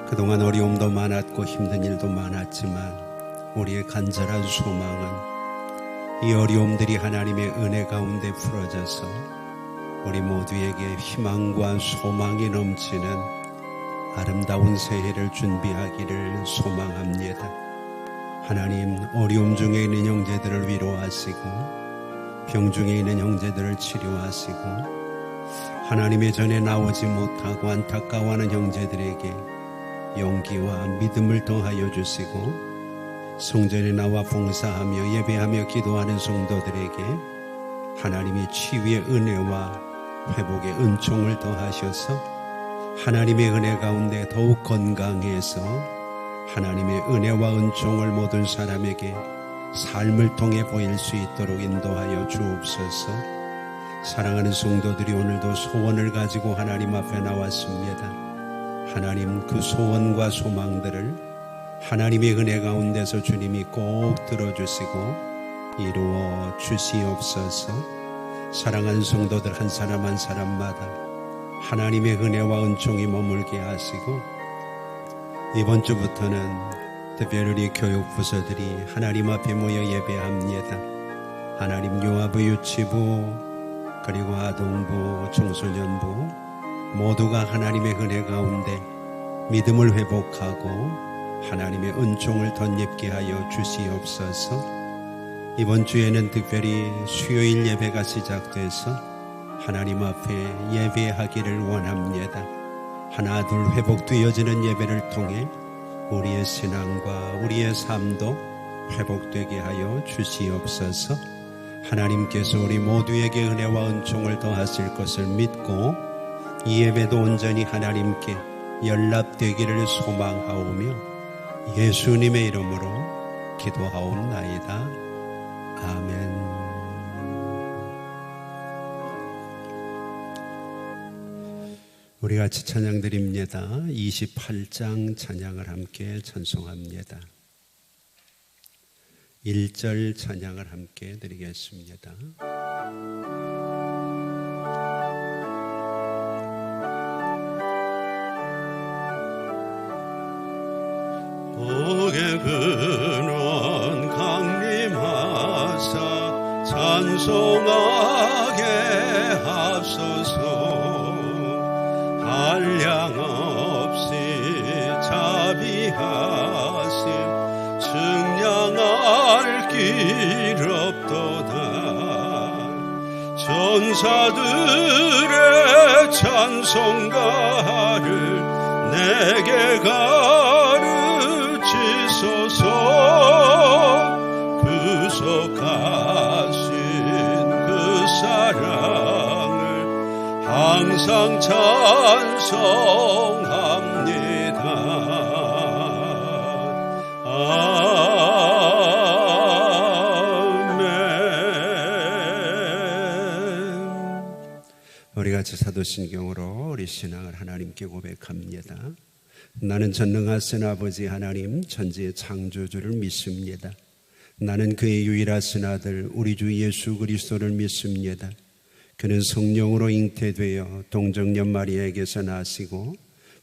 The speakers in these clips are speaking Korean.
그동안 어려움도 많았고 힘든 일도 많았지만 우리의 간절한 소망은 이 어려움들이 하나님의 은혜 가운데 풀어져서 우리 모두에게 희망과 소망이 넘치는 아름다운 새해를 준비하기를 소망합니다. 하나님, 어려움 중에 있는 형제들을 위로하시고 병 중에 있는 형제들을 치료하시고 하나님의 전에 나오지 못하고 안타까워하는 형제들에게 용기와 믿음을 더하여 주시고 성전에 나와 봉사하며 예배하며 기도하는 성도들에게 하나님이 치유의 은혜와 회복의 은총을 더하셔서 하나님의 은혜 가운데 더욱 건강해서 하나님의 은혜와 은총을 모든 사람에게 삶을 통해 보일 수 있도록 인도하여 주옵소서. 사랑하는 성도들이 오늘도 소원을 가지고 하나님 앞에 나왔습니다. 하나님, 그 소원과 소망들을 하나님의 은혜 가운데서 주님이 꼭 들어주시고 이루어 주시옵소서. 사랑하는 성도들 한 사람 한 사람마다 하나님의 은혜와 은총이 머물게 하시고 이번 주부터는 특별히 우리 교육부서들이 하나님 앞에 모여 예배합니다. 하나님, 유아부, 유치부, 그리고 아동부, 청소년부 모두가 하나님의 은혜 가운데 믿음을 회복하고 하나님의 은총을 덧입게 하여 주시옵소서. 이번 주에는 특별히 수요일 예배가 시작돼서 하나님 앞에 예배하기를 원합니다. 하나 둘 회복되어지는 예배를 통해 우리의 신앙과 우리의 삶도 회복되게 하여 주시옵소서. 하나님께서 우리 모두에게 은혜와 은총을 더하실 것을 믿고 이 예배도 온전히 하나님께 연락되기를 소망하오며 예수님의 이름으로 기도하옵나이다. 아멘. 우리 같이 찬양 드립니다. 28장 찬양을 함께 찬송합니다. 1절 찬양을 함께 드리겠습니다. 복의 근원 강림하사 찬송하게 하소서. 한량없이 자비하심 증량할 길 없도다. 전사들의 찬송가를 내게 가르치소서. 구속하신 그 사랑을 항상 찬송합니다. 아멘. 우리 같이 사도신경으로 우리 신앙을 하나님께 고백합니다. 나는 전능하신 아버지 하나님 천지의 창조주를 믿습니다. 나는 그의 유일하신 아들 우리 주 예수 그리스도를 믿습니다. 그는 성령으로 잉태되어 동정녀 마리아에게서 나시고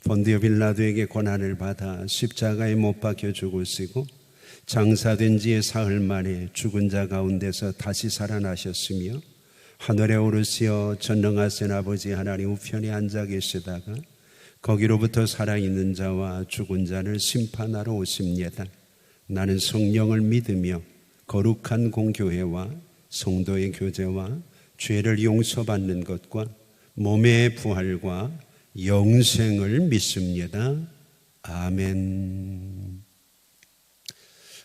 본디오 빌라도에게 고난을 받아 십자가에 못 박혀 죽으시고 장사된 지에 사흘 만에 죽은 자 가운데서 다시 살아나셨으며 하늘에 오르시어 전능하신 아버지 하나님 우편에 앉아 계시다가 거기로부터 살아있는 자와 죽은 자를 심판하러 오십니다. 나는 성령을 믿으며 거룩한 공교회와 성도의 교제와 죄를 용서받는 것과 몸의 부활과 영생을 믿습니다. 아멘.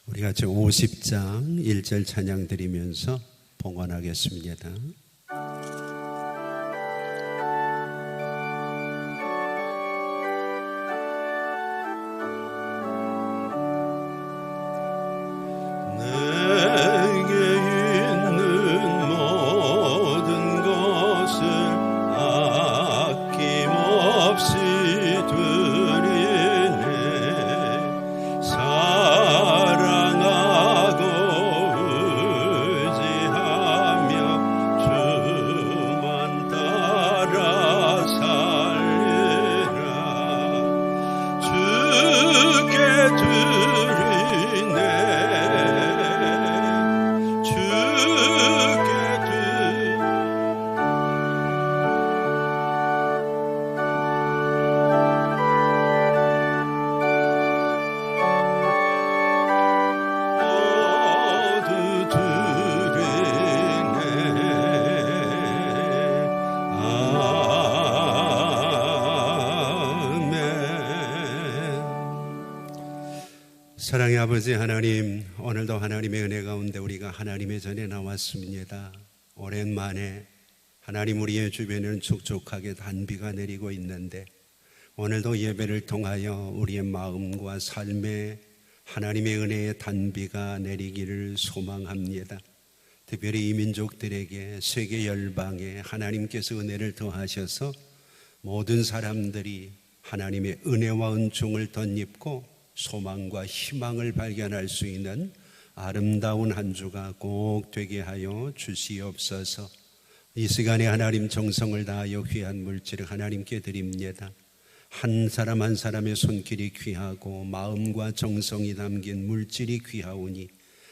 우리 같이 50장 1절 찬양 드리면서 봉헌하겠습니다. 사랑하고 의지하며 사랑의 아버지 하나님, 오늘도 하나님의 은혜 가운데 우리가 하나님의 전에 나왔습니다. 오랜만에 하나님, 우리의 주변에는 촉촉하게 단비가 내리고 있는데 오늘도 예배를 통하여 우리의 마음과 삶에 하나님의 은혜의 단비가 내리기를 소망합니다. 특별히 이 민족들에게, 세계 열방에 하나님께서 은혜를 더하셔서 모든 사람들이 하나님의 은혜와 은총을 덧입고 소망과 희망을 발견할 수 있는 아름다운 한 주가 꼭 되게 하여 주시옵소서. 이 시간에 하나님 정성을 다하여 귀한 물질을 하나님께 드립니다. 한 사람 한 사람의 손길이 귀하고 마음과 정성이 담긴 물질이 귀하오니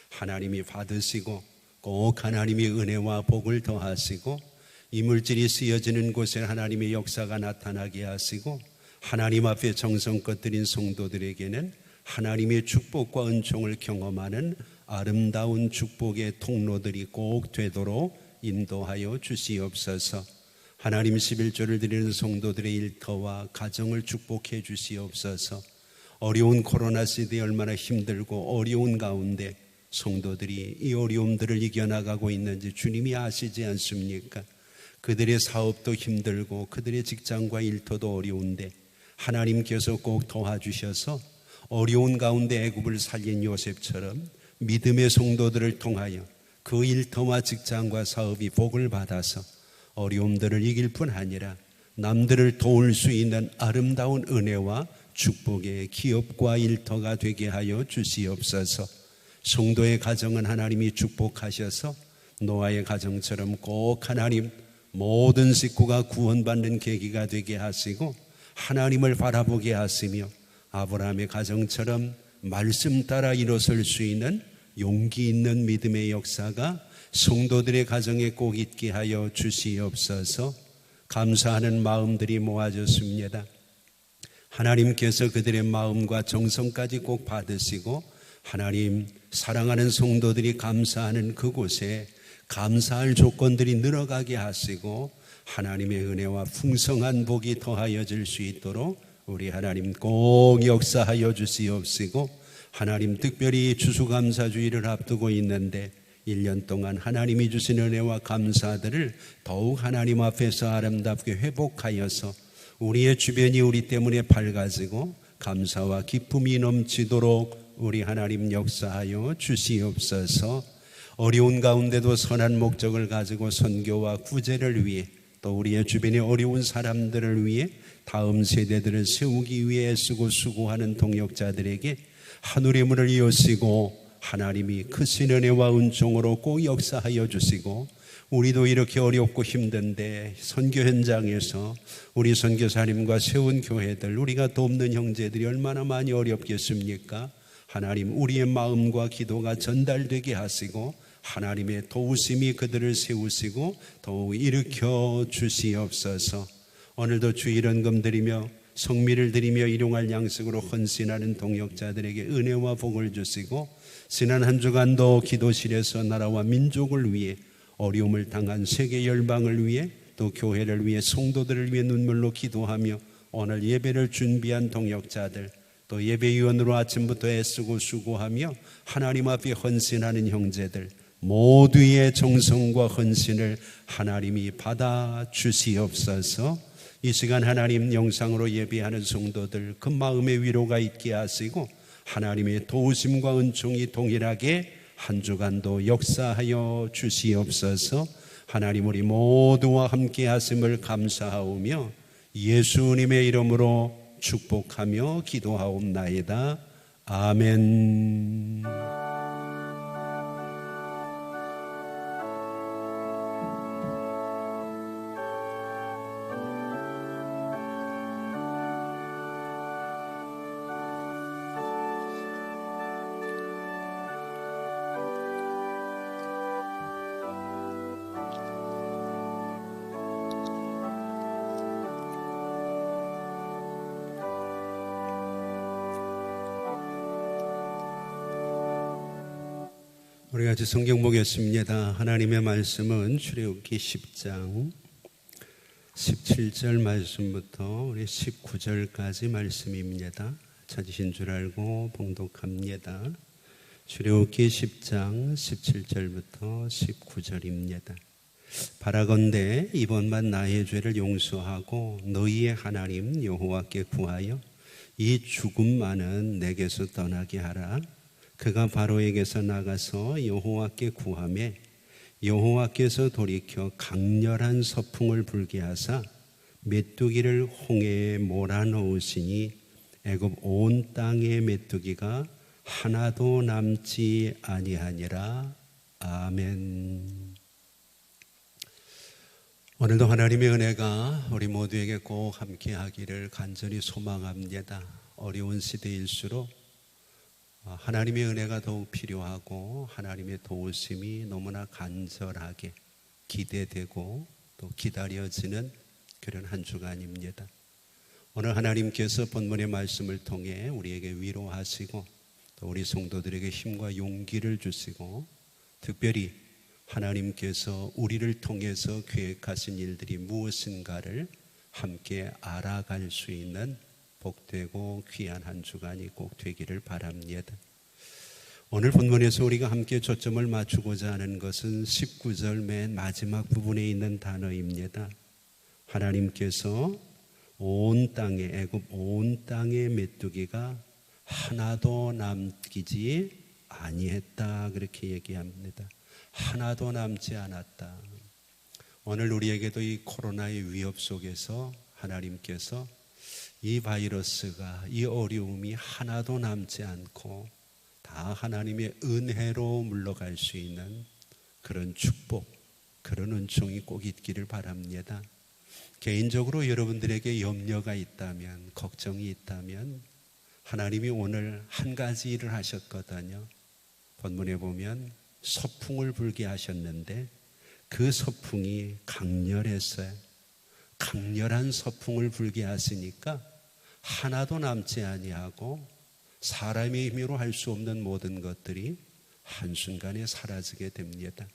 하나님이 받으시고 꼭 하나님의 은혜와 복을 더하시고 이 물질이 쓰여지는 곳에 하나님의 역사가 나타나게 하시고 하나님 앞에 정성껏 드린 성도들에게는 하나님의 축복과 은총을 경험하는 아름다운 축복의 통로들이 꼭 되도록 인도하여 주시옵소서. 하나님 11조를 드리는 성도들의 일터와 가정을 축복해 주시옵소서. 어려운 코로나 시대에 얼마나 힘들고 어려운 가운데 성도들이 이 어려움들을 이겨나가고 있는지 주님이 아시지 않습니까? 그들의 사업도 힘들고 그들의 직장과 일터도 어려운데 하나님께서 꼭 도와주셔서 어려운 가운데 애굽을 살린 요셉처럼 믿음의 성도들을 통하여 그 일터와 직장과 사업이 복을 받아서 어려움들을 이길 뿐 아니라 남들을 도울 수 있는 아름다운 은혜와 축복의 기업과 일터가 되게 하여 주시옵소서. 성도의 가정은 하나님이 축복하셔서 노아의 가정처럼 꼭 하나님 모든 식구가 구원받는 계기가 되게 하시고 하나님을 바라보게 하시며 아브라함의 가정처럼 말씀 따라 일어설 수 있는 용기 있는 믿음의 역사가 성도들의 가정에 꼭 있게 하여 주시옵소서. 감사하는 마음들이 모아졌습니다. 하나님께서 그들의 마음과 정성까지 꼭 받으시고 하나님 사랑하는 성도들이 감사하는 그곳에 감사할 조건들이 늘어가게 하시고 하나님의 은혜와 풍성한 복이 더하여질 수 있도록 우리 하나님 꼭 역사하여 주시옵시고 하나님 특별히 추수감사주의를 앞두고 있는데 1년 동안 하나님이 주신 은혜와 감사들을 더욱 하나님 앞에서 아름답게 회복하여서 우리의 주변이 우리 때문에 밝아지고 감사와 기쁨이 넘치도록 우리 하나님 역사하여 주시옵소서. 어려운 가운데도 선한 목적을 가지고 선교와 구제를 위해 또 우리의 주변의 어려운 사람들을 위해 다음 세대들을 세우기 위해 애쓰고 수고하는 동역자들에게 하늘의 문을 여시고 하나님이 크신 은혜와 은총으로 꼭 역사하여 주시고 우리도 이렇게 어렵고 힘든데 선교 현장에서 우리 선교사님과 세운 교회들 우리가 돕는 형제들이 얼마나 많이 어렵겠습니까? 하나님 우리의 마음과 기도가 전달되게 하시고 하나님의 도우심이 그들을 세우시고 더욱 일으켜 주시옵소서. 오늘도 주일헌금 드리며 성미를 드리며 일용할 양식으로 헌신하는 동역자들에게 은혜와 복을 주시고 지난 한 주간도 기도실에서 나라와 민족을 위해 어려움을 당한 세계 열방을 위해 또 교회를 위해 성도들을 위해 눈물로 기도하며 오늘 예배를 준비한 동역자들 또 예배위원으로 아침부터 애쓰고 수고하며 하나님 앞에 헌신하는 형제들 모두의 정성과 헌신을 하나님이 받아 주시옵소서. 이 시간 하나님 영상으로 예배하는 성도들 그 마음의 위로가 있게 하시고 하나님의 도우심과 은총이 동일하게 한 주간도 역사하여 주시옵소서. 하나님 우리 모두와 함께 하심을 감사하오며 예수님의 이름으로 축복하며 기도하옵나이다. 아멘. 우리 같이 성경 보겠습니다. 하나님의 말씀은 출애굽기 10장 17절 말씀부터 우리 19절까지 말씀입니다. 찾으신 줄 알고 봉독합니다. 출애굽기 10장 17절부터 19절입니다. 바라건대 이번만 나의 죄를 용서하고 너희의 하나님 여호와께 구하여 이 죽음만은 내게서 떠나게 하라. 그가 바로에게서 나가서 여호와께 구하매 여호와께서 돌이켜 강렬한 서풍을 불게 하사 메뚜기를 홍해에 몰아넣으시니 애굽 온 땅의 메뚜기가 하나도 남지 아니하니라. 아멘. 오늘도 하나님의 은혜가 우리 모두에게 꼭 함께 하기를 간절히 소망합니다. 어려운 시대일수록 하나님의 은혜가 더욱 필요하고 하나님의 도우심이 너무나 간절하게 기대되고 또 기다려지는 그런 한 주간입니다. 오늘 하나님께서 본문의 말씀을 통해 우리에게 위로하시고 또 우리 성도들에게 힘과 용기를 주시고 특별히 하나님께서 우리를 통해서 계획하신 일들이 무엇인가를 함께 알아갈 수 있는 복되고 귀한 한 주간이 꼭 되기를 바랍니다. 오늘 본문에서 우리가 함께 초점을 맞추고자 하는 것은 19절 맨 마지막 부분에 있는 단어입니다. 하나님께서 온 땅에 애굽 온 땅의 메뚜기가 하나도 남기지 아니했다 그렇게 얘기합니다. 하나도 남지 않았다. 오늘 우리에게도 이 코로나의 위협 속에서 하나님께서 이 바이러스가 이 어려움이 하나도 남지 않고 다 하나님의 은혜로 물러갈 수 있는 그런 축복, 그런 은총이 꼭 있기를 바랍니다. 개인적으로 여러분들에게 염려가 있다면, 걱정이 있다면 하나님이 오늘 한 가지 일을 하셨거든요. 본문에 보면 서풍을 불게 하셨는데 그 서풍이 강렬했어요. 강렬한 서풍을 불게 하시니까 하나도 남지 아니하고 사람의 힘으로 할 수 없는 모든 것들이 한순간에 사라지게 됩니다.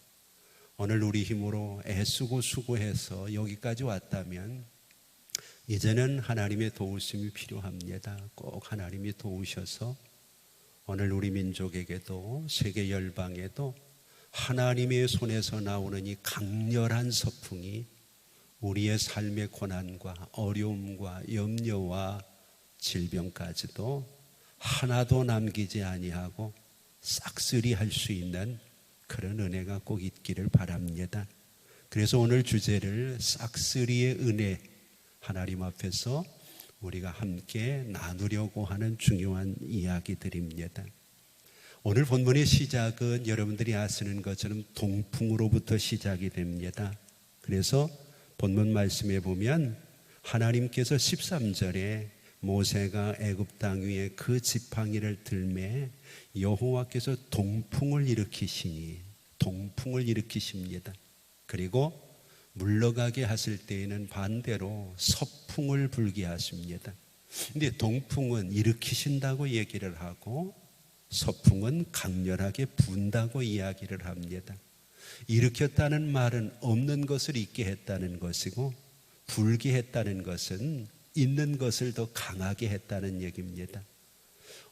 오늘 우리 힘으로 애쓰고 수고해서 여기까지 왔다면 이제는 하나님의 도우심이 필요합니다. 꼭 하나님이 도우셔서 오늘 우리 민족에게도 세계 열방에도 하나님의 손에서 나오는 이 강렬한 서풍이 우리의 삶의 고난과 어려움과 염려와 질병까지도 하나도 남기지 아니하고 싹쓸이 할 수 있는 그런 은혜가 꼭 있기를 바랍니다. 그래서 오늘 주제를 싹쓸이의 은혜, 하나님 앞에서 우리가 함께 나누려고 하는 중요한 이야기들입니다. 오늘 본문의 시작은 여러분들이 아시는 것처럼 동풍으로부터 시작이 됩니다. 그래서 본문 말씀에 보면 하나님께서 13절에 모세가 애굽 땅 위에 그 지팡이를 들매 여호와께서 동풍을 일으키십니다. 그리고 물러가게 하실 때에는 반대로 서풍을 불게 하십니다. 근데 동풍은 일으키신다고 얘기를 하고 서풍은 강렬하게 분다고 이야기를 합니다. 일으켰다는 말은 없는 것을 있게 했다는 것이고 불게 했다는 것은 있는 것을 더 강하게 했다는 얘기입니다.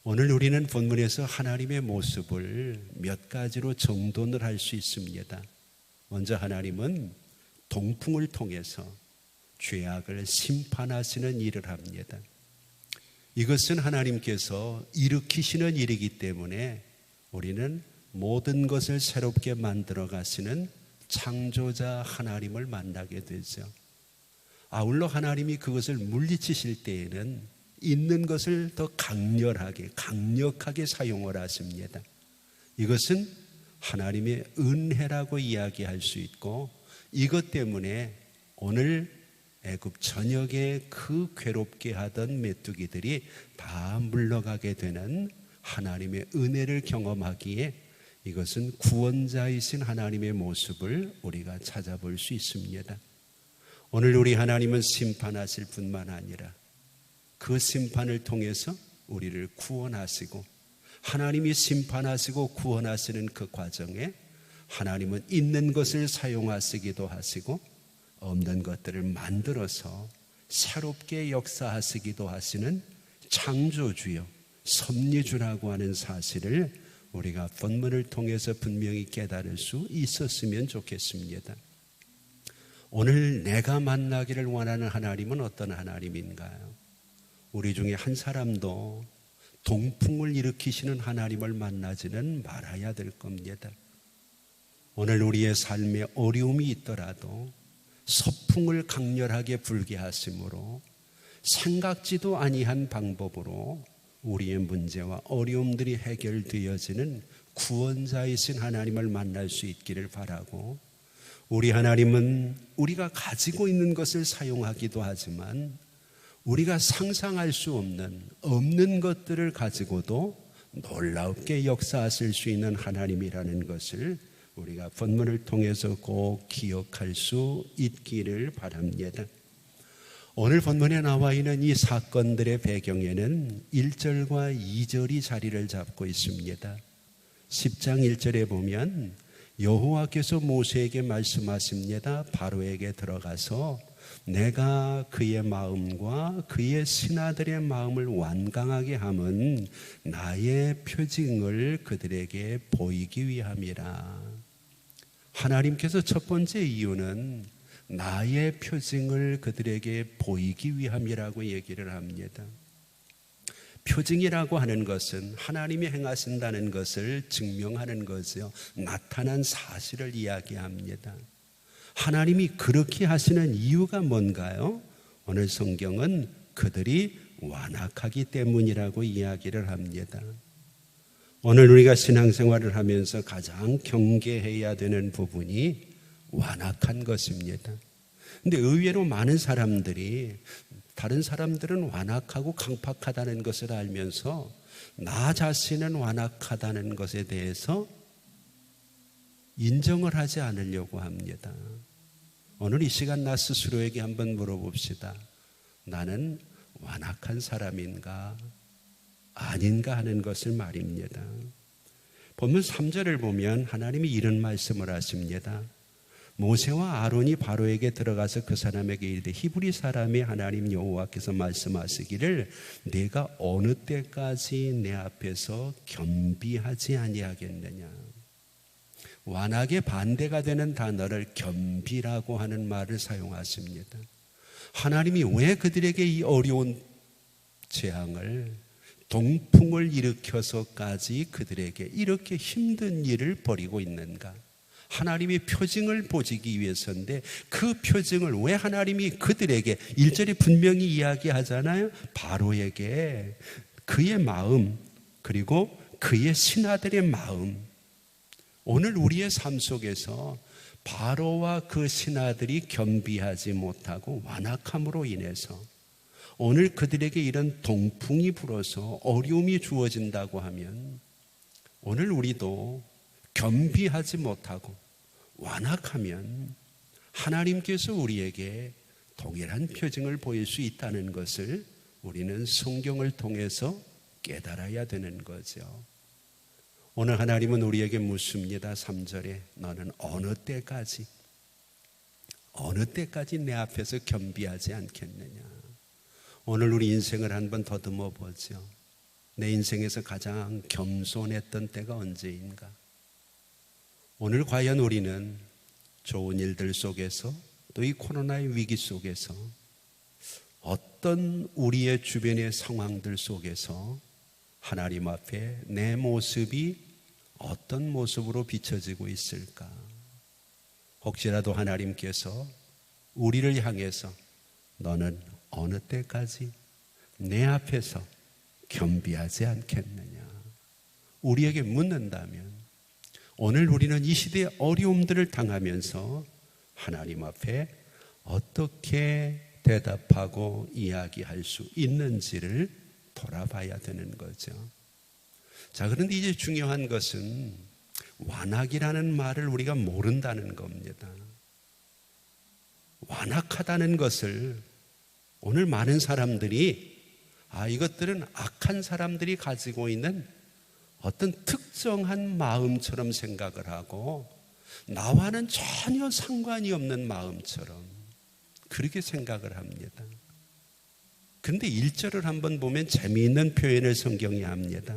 오늘 우리는 본문에서 하나님의 모습을 몇 가지로 정돈을 할 수 있습니다. 먼저 하나님은 동풍을 통해서 죄악을 심판하시는 일을 합니다. 이것은 하나님께서 일으키시는 일이기 때문에 우리는 모든 것을 새롭게 만들어 가시는 창조자 하나님을 만나게 되죠. 아울러 하나님이 그것을 물리치실 때에는 있는 것을 더 강력하게 사용을 하십니다. 이것은 하나님의 은혜라고 이야기할 수 있고 이것 때문에 오늘 애굽 전역에 그 괴롭게 하던 메뚜기들이 다 물러가게 되는 하나님의 은혜를 경험하기에 이것은 구원자이신 하나님의 모습을 우리가 찾아볼 수 있습니다. 오늘 우리 하나님은 심판하실 뿐만 아니라 그 심판을 통해서 우리를 구원하시고 하나님이 심판하시고 구원하시는 그 과정에 하나님은 있는 것을 사용하시기도 하시고 없는 것들을 만들어서 새롭게 역사하시기도 하시는 창조주요 섭리주라고 하는 사실을 우리가 본문을 통해서 분명히 깨달을 수 있었으면 좋겠습니다. 오늘 내가 만나기를 원하는 하나님은 어떤 하나님인가요? 우리 중에 한 사람도 동풍을 일으키시는 하나님을 만나지는 말아야 될 겁니다. 오늘 우리의 삶에 어려움이 있더라도 서풍을 강렬하게 불게 하심으로 생각지도 아니한 방법으로 우리의 문제와 어려움들이 해결되어지는 구원자이신 하나님을 만날 수 있기를 바라고, 우리 하나님은 우리가 가지고 있는 것을 사용하기도 하지만 우리가 상상할 수 없는 것들을 가지고도 놀랍게 역사하실 수 있는 하나님이라는 것을 우리가 본문을 통해서 꼭 기억할 수 있기를 바랍니다. 오늘 본문에 나와 있는 이 사건들의 배경에는 1절과 2절이 자리를 잡고 있습니다. 10장 1절에 보면 여호와께서 모세에게 말씀하십니다. 바로에게 들어가서 내가 그의 마음과 그의 신하들의 마음을 완강하게 함은 나의 표징을 그들에게 보이기 위함이라. 하나님께서 첫 번째 이유는 나의 표징을 그들에게 보이기 위함이라고 얘기를 합니다. 표징이라고 하는 것은 하나님이 행하신다는 것을 증명하는 거죠. 나타난 사실을 이야기합니다. 하나님이 그렇게 하시는 이유가 뭔가요? 오늘 성경은 그들이 완악하기 때문이라고 이야기를 합니다. 오늘 우리가 신앙생활을 하면서 가장 경계해야 되는 부분이 완악한 것입니다. 근데 의외로 많은 사람들이 다른 사람들은 완악하고 강팍하다는 것을 알면서 나 자신은 완악하다는 것에 대해서 인정을 하지 않으려고 합니다. 오늘 이 시간 나 스스로에게 한번 물어봅시다. 나는 완악한 사람인가 아닌가 하는 것을 말입니다. 본문 3절을 보면 하나님이 이런 말씀을 하십니다. 모세와 아론이 바로에게 들어가서 그 사람에게 이르되 히브리 사람의 하나님 여호와께서 말씀하시기를 내가 어느 때까지 내 앞에서 겸비하지 아니하겠느냐. 완악의 반대가 되는 단어를 겸비라고 하는 말을 사용하십니다. 하나님이 왜 그들에게 이 어려운 재앙을 동풍을 일으켜서까지 그들에게 이렇게 힘든 일을 벌이고 있는가? 하나님이 표징을 보시기 위해서인데 그 표징을 왜 하나님이 그들에게 1절에 분명히 이야기하잖아요. 바로에게 그의 마음 그리고 그의 신하들의 마음. 오늘 우리의 삶 속에서 바로와 그 신하들이 겸비하지 못하고 완악함으로 인해서 오늘 그들에게 이런 동풍이 불어서 어려움이 주어진다고 하면 오늘 우리도 겸비하지 못하고 완악하면 하나님께서 우리에게 동일한 표징을 보일 수 있다는 것을 우리는 성경을 통해서 깨달아야 되는 거죠. 오늘 하나님은 우리에게 묻습니다. 3절에 너는 어느 때까지 내 앞에서 겸비하지 않겠느냐. 오늘 우리 인생을 한번 더듬어 보죠. 내 인생에서 가장 겸손했던 때가 언제인가? 오늘 과연 우리는 좋은 일들 속에서 또 이 코로나의 위기 속에서 어떤 우리의 주변의 상황들 속에서 하나님 앞에 내 모습이 어떤 모습으로 비춰지고 있을까? 혹시라도 하나님께서 우리를 향해서 너는 어느 때까지 내 앞에서 겸비하지 않겠느냐? 우리에게 묻는다면 오늘 우리는 이 시대의 어려움들을 당하면서 하나님 앞에 어떻게 대답하고 이야기할 수 있는지를 돌아봐야 되는 거죠. 자, 그런데 이제 중요한 것은 완악이라는 말을 우리가 모른다는 겁니다. 완악하다는 것을 오늘 많은 사람들이 이것들은 악한 사람들이 가지고 있는 어떤 특정한 마음처럼 생각을 하고 나와는 전혀 상관이 없는 마음처럼 그렇게 생각을 합니다. 그런데 1절을 한번 보면 재미있는 표현을 성경이 합니다.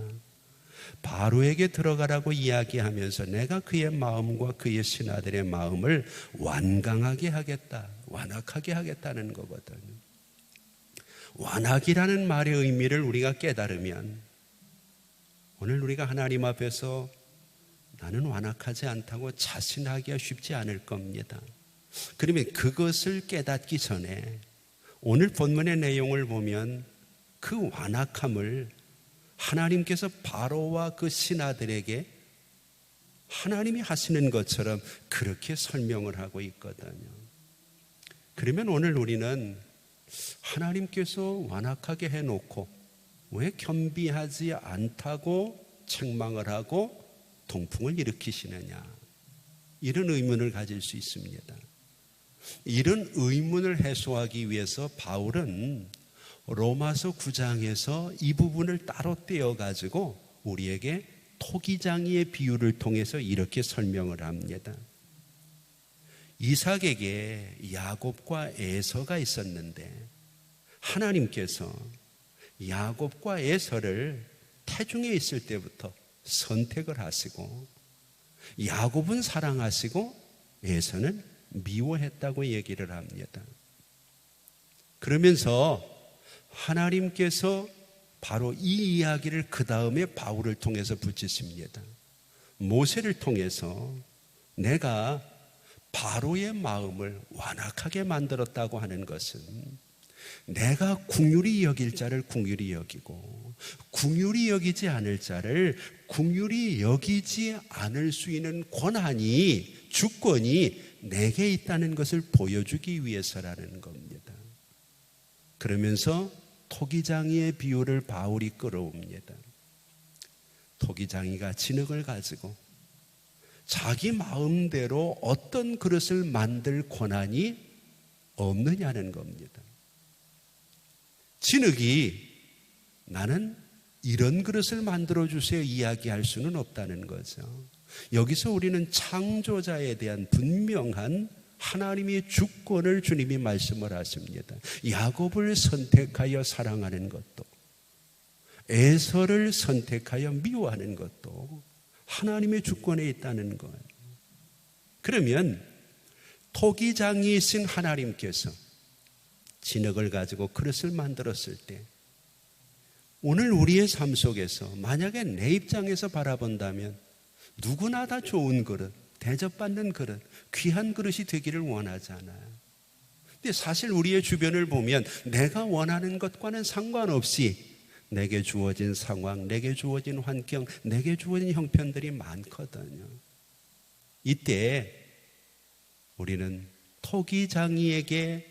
바로에게 들어가라고 이야기하면서 내가 그의 마음과 그의 신하들의 마음을 완강하게 하겠다, 완악하게 하겠다는 거거든요. 완악이라는 말의 의미를 우리가 깨달으면 오늘 우리가 하나님 앞에서 나는 완악하지 않다고 자신하기가 쉽지 않을 겁니다. 그러면 그것을 깨닫기 전에 오늘 본문의 내용을 보면 그 완악함을 하나님께서 바로와 그 신하들에게 하나님이 하시는 것처럼 그렇게 설명을 하고 있거든요. 그러면 오늘 우리는 하나님께서 완악하게 해놓고 왜 겸비하지 않다고 책망을 하고 동풍을 일으키시느냐, 이런 의문을 가질 수 있습니다. 이런 의문을 해소하기 위해서 바울은 로마서 9장에서 이 부분을 따로 떼어가지고 우리에게 토기장이의 비유를 통해서 이렇게 설명을 합니다. 이삭에게 야곱과 에서가 있었는데 하나님께서 야곱과 에서를 태중에 있을 때부터 선택을 하시고 야곱은 사랑하시고 에서는 미워했다고 얘기를 합니다. 그러면서 하나님께서 바로 이 이야기를 그 다음에 바울을 통해서 붙이십니다. 모세를 통해서 내가 바로의 마음을 완악하게 만들었다고 하는 것은 내가 긍휼히 여길 자를 긍휼히 여기고 긍휼히 여기지 않을 자를 긍휼히 여기지 않을 수 있는 권한이, 주권이 내게 있다는 것을 보여주기 위해서라는 겁니다. 그러면서 토기장이의 비유를 바울이 끌어옵니다. 토기장이가 진흙을 가지고 자기 마음대로 어떤 그릇을 만들 권한이 없느냐는 겁니다. 진흙이 나는 이런 그릇을 만들어 주세요 이야기할 수는 없다는 거죠. 여기서 우리는 창조자에 대한 분명한 하나님의 주권을 주님이 말씀을 하십니다. 야곱을 선택하여 사랑하는 것도 에서를 선택하여 미워하는 것도 하나님의 주권에 있다는 거예요. 그러면 토기장이신 하나님께서 진흙을 가지고 그릇을 만들었을 때 오늘 우리의 삶 속에서 만약에 내 입장에서 바라본다면 누구나 다 좋은 그릇, 대접받는 그릇, 귀한 그릇이 되기를 원하잖아요. 근데 사실 우리의 주변을 보면 내가 원하는 것과는 상관없이 내게 주어진 상황, 내게 주어진 환경, 내게 주어진 형편들이 많거든요. 이때 우리는 토기장이에게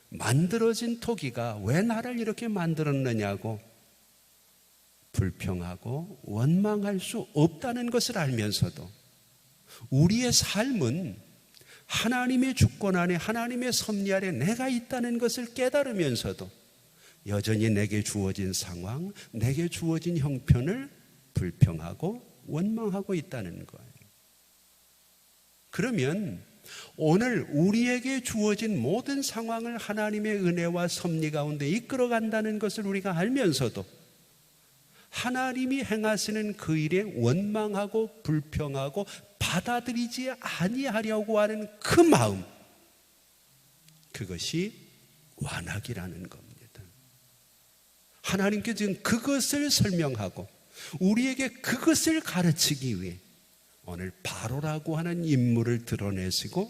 만들어진 토기가 왜 나를 이렇게 만들었느냐고 불평하고 원망할 수 없다는 것을 알면서도 우리의 삶은 하나님의 주권 안에, 하나님의 섭리 아래 내가 있다는 것을 깨달으면서도 여전히 내게 주어진 상황, 내게 주어진 형편을 불평하고 원망하고 있다는 거예요. 그러면 오늘 우리에게 주어진 모든 상황을 하나님의 은혜와 섭리 가운데 이끌어간다는 것을 우리가 알면서도 하나님이 행하시는 그 일에 원망하고 불평하고 받아들이지 아니하려고 하는 그 마음, 그것이 완악이라는 겁니다. 하나님께 지금 그것을 설명하고 우리에게 그것을 가르치기 위해 오늘 바로라고 하는 인물을 드러내시고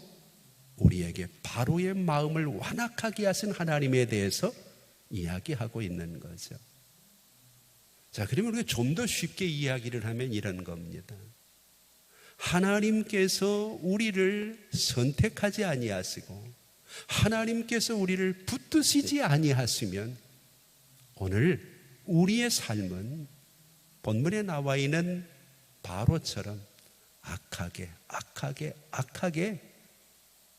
우리에게 바로의 마음을 완악하게 하신 하나님에 대해서 이야기하고 있는 거죠. 자, 그러면 우리가 좀 더 쉽게 이야기를 하면 이런 겁니다. 하나님께서 우리를 선택하지 아니하시고 하나님께서 우리를 붙드시지 아니하시면 오늘 우리의 삶은 본문에 나와 있는 바로처럼 악하게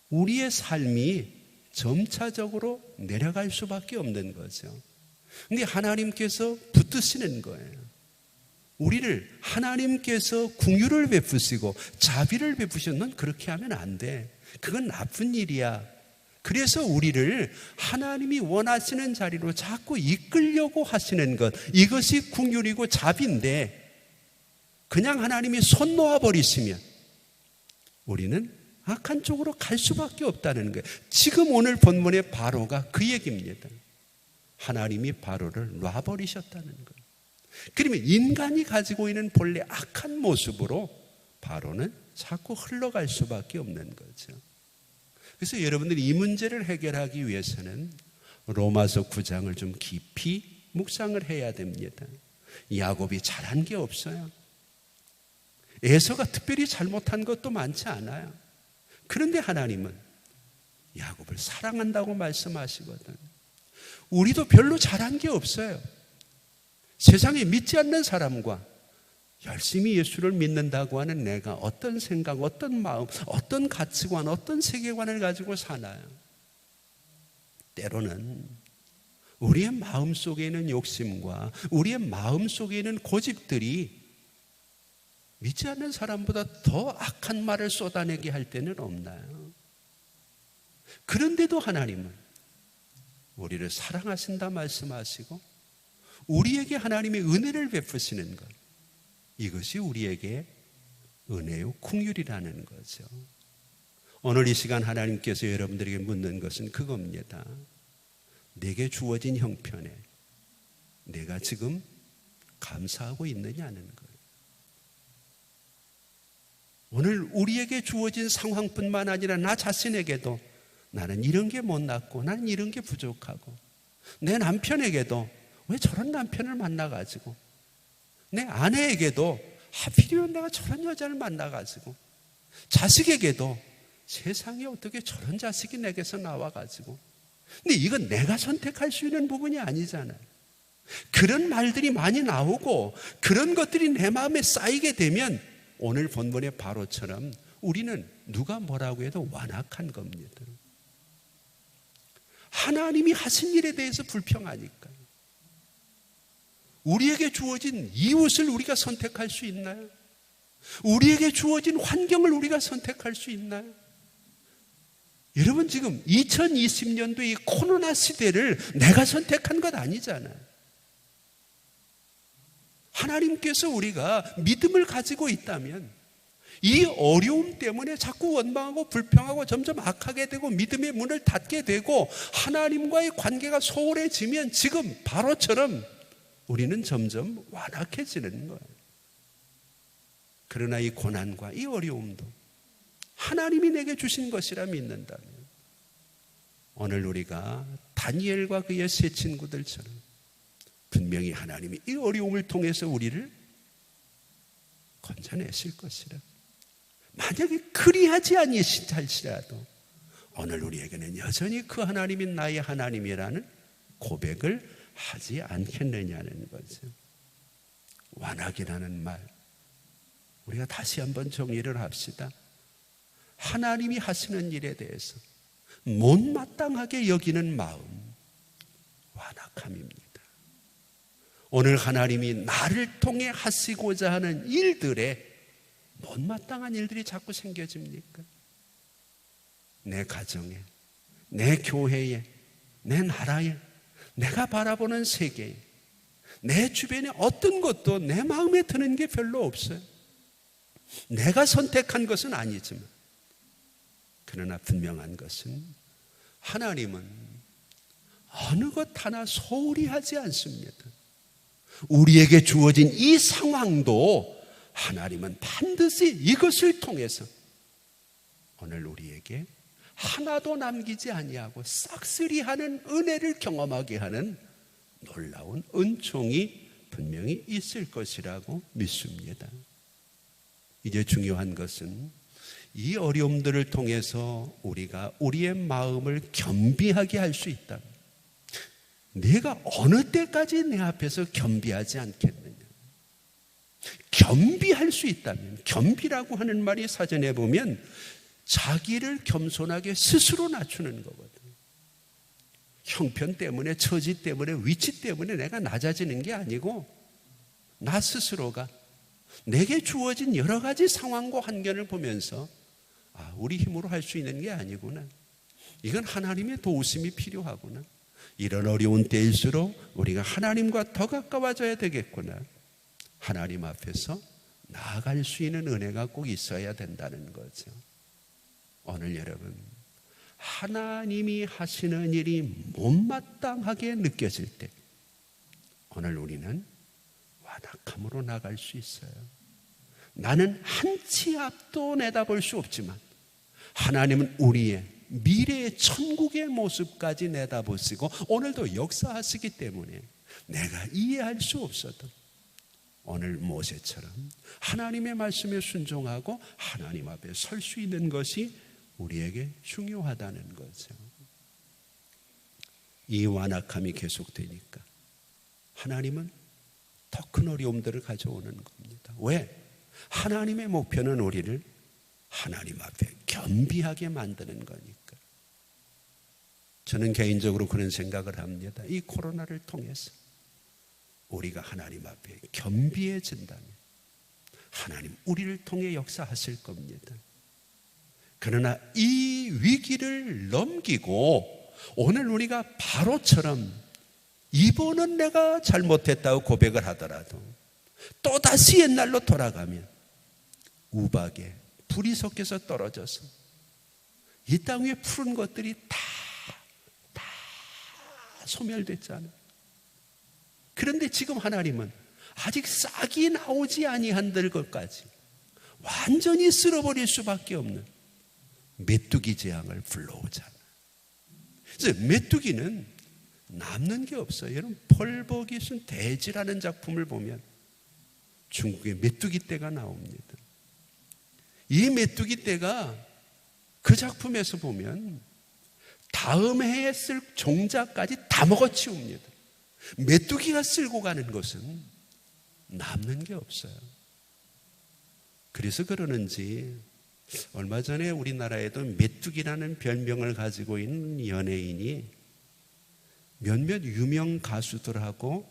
우리의 삶이 점차적으로 내려갈 수밖에 없는 거죠. 근데 하나님께서 붙드시는 거예요. 우리를 하나님께서 긍휼을 베푸시고 자비를 베푸시면 넌 그렇게 하면 안 돼. 그건 나쁜 일이야. 그래서 우리를 하나님이 원하시는 자리로 자꾸 이끌려고 하시는 것, 이것이 긍휼이고 자비인데 그냥 하나님이 손 놓아버리시면 우리는 악한 쪽으로 갈 수밖에 없다는 거예요. 지금 오늘 본문의 바로가 그 얘기입니다. 하나님이 바로를 놔버리셨다는 거예요. 그러면 인간이 가지고 있는 본래 악한 모습으로 바로는 자꾸 흘러갈 수밖에 없는 거죠. 그래서 여러분들이 이 문제를 해결하기 위해서는 로마서 9장을 좀 깊이 묵상을 해야 됩니다. 야곱이 잘한 게 없어요. 에서가 특별히 잘못한 것도 많지 않아요. 그런데 하나님은 야곱을 사랑한다고 말씀하시거든. 우리도 별로 잘한 게 없어요. 세상에 믿지 않는 사람과 열심히 예수를 믿는다고 하는 내가 어떤 생각, 어떤 마음, 어떤 가치관, 어떤 세계관을 가지고 사나요? 때로는 우리의 마음 속에 있는 욕심과 우리의 마음 속에 있는 고집들이 믿지 않는 사람보다 더 악한 말을 쏟아내게 할 때는 없나요? 그런데도 하나님은 우리를 사랑하신다 말씀하시고 우리에게 하나님의 은혜를 베푸시는 것, 이것이 우리에게 은혜요 긍휼이라는 거죠. 오늘 이 시간 하나님께서 여러분들에게 묻는 것은 그겁니다. 내게 주어진 형편에 내가 지금 감사하고 있느냐는 거예요. 오늘 우리에게 주어진 상황뿐만 아니라 나 자신에게도 나는 이런 게 못났고 나는 이런 게 부족하고, 내 남편에게도 왜 저런 남편을 만나가지고, 내 아내에게도 하필이면 내가 저런 여자를 만나가지고, 자식에게도 세상에 어떻게 저런 자식이 내게서 나와가지고. 근데 이건 내가 선택할 수 있는 부분이 아니잖아요. 그런 말들이 많이 나오고 그런 것들이 내 마음에 쌓이게 되면 오늘 본문의 바로처럼 우리는 누가 뭐라고 해도 완악한 겁니다. 하나님이 하신 일에 대해서 불평하니까. 우리에게 주어진 이웃을 우리가 선택할 수 있나요? 우리에게 주어진 환경을 우리가 선택할 수 있나요? 여러분, 지금 2020년도 이 코로나 시대를 내가 선택한 것 아니잖아요. 하나님께서 우리가 믿음을 가지고 있다면 이 어려움 때문에 자꾸 원망하고 불평하고 점점 악하게 되고 믿음의 문을 닫게 되고 하나님과의 관계가 소홀해지면 지금 바로처럼 우리는 점점 완악해지는 거예요. 그러나 이 고난과 이 어려움도 하나님이 내게 주신 것이라 믿는다면 오늘 우리가 다니엘과 그의 세 친구들처럼 분명히 하나님이 이 어려움을 통해서 우리를 건져내실 것이라. 만약에 그리하지 아니할지라도 오늘 우리에게는 여전히 그 하나님이 나의 하나님이라는 고백을 하지 않겠느냐는 거죠. 완악이라는 말, 우리가 다시 한번 정리를 합시다. 하나님이 하시는 일에 대해서 못마땅하게 여기는 마음, 완악함입니다. 오늘 하나님이 나를 통해 하시고자 하는 일들에 못마땅한 일들이 자꾸 생겨집니까? 내 가정에, 내 교회에, 내 나라에, 내가 바라보는 세계에, 내 주변에 어떤 것도 내 마음에 드는 게 별로 없어요. 내가 선택한 것은 아니지만, 그러나 분명한 것은 하나님은 어느 것 하나 소홀히 하지 않습니다. 우리에게 주어진 이 상황도 하나님은 반드시 이것을 통해서 오늘 우리에게 하나도 남기지 아니하고 싹쓸이하는 은혜를 경험하게 하는 놀라운 은총이 분명히 있을 것이라고 믿습니다. 이제 중요한 것은 이 어려움들을 통해서 우리가 우리의 마음을 겸비하게 할 수 있다. 내가 어느 때까지 내 앞에서 겸비하지 않겠느냐. 겸비할 수 있다면, 겸비라고 하는 말이 사전에 보면 자기를 겸손하게 스스로 낮추는 거거든요. 형편 때문에, 처지 때문에, 위치 때문에 내가 낮아지는 게 아니고 나 스스로가 내게 주어진 여러 가지 상황과 환경을 보면서 우리 힘으로 할 수 있는 게 아니구나. 이건 하나님의 도우심이 필요하구나. 이런 어려운 때일수록 우리가 하나님과 더 가까워져야 되겠구나. 하나님 앞에서 나아갈 수 있는 은혜가 꼭 있어야 된다는 거죠. 오늘 여러분, 하나님이 하시는 일이 못마땅하게 느껴질 때 오늘 우리는 완악함으로 나갈 수 있어요. 나는 한 치 앞도 내다볼 수 없지만 하나님은 우리의 미래의 천국의 모습까지 내다보시고 오늘도 역사하시기 때문에 내가 이해할 수 없어도 오늘 모세처럼 하나님의 말씀에 순종하고 하나님 앞에 설 수 있는 것이 우리에게 중요하다는 거죠. 이 완악함이 계속되니까 하나님은 더 큰 어려움들을 가져오는 겁니다. 왜? 하나님의 목표는 우리를 하나님 앞에 겸비하게 만드는 거니까. 저는 개인적으로 그런 생각을 합니다. 이 코로나를 통해서 우리가 하나님 앞에 겸비해진다면 하나님 우리를 통해 역사하실 겁니다. 그러나 이 위기를 넘기고 오늘 우리가 바로처럼 이번은 내가 잘못했다고 고백을 하더라도 또다시 옛날로 돌아가면 우박에 불이 섞여서 떨어져서 이 땅 위에 푸른 것들이 다 소멸됐잖아요. 그런데 지금 하나님은 아직 싹이 나오지 아니한들 것까지 완전히 쓸어버릴 수밖에 없는 메뚜기 재앙을 불러오잖아요. 그래서 메뚜기는 남는 게 없어요. 여러분, 펄벅이 순 대지라는 작품을 보면 중국의 메뚜기 떼가 나옵니다. 이 메뚜기 떼가 그 작품에서 보면 다음 해에 쓸 종자까지 다 먹어치웁니다. 메뚜기가 쓸고 가는 것은 남는 게 없어요. 그래서 그러는지 얼마 전에 우리나라에도 메뚜기라는 별명을 가지고 있는 연예인이 몇몇 유명 가수들하고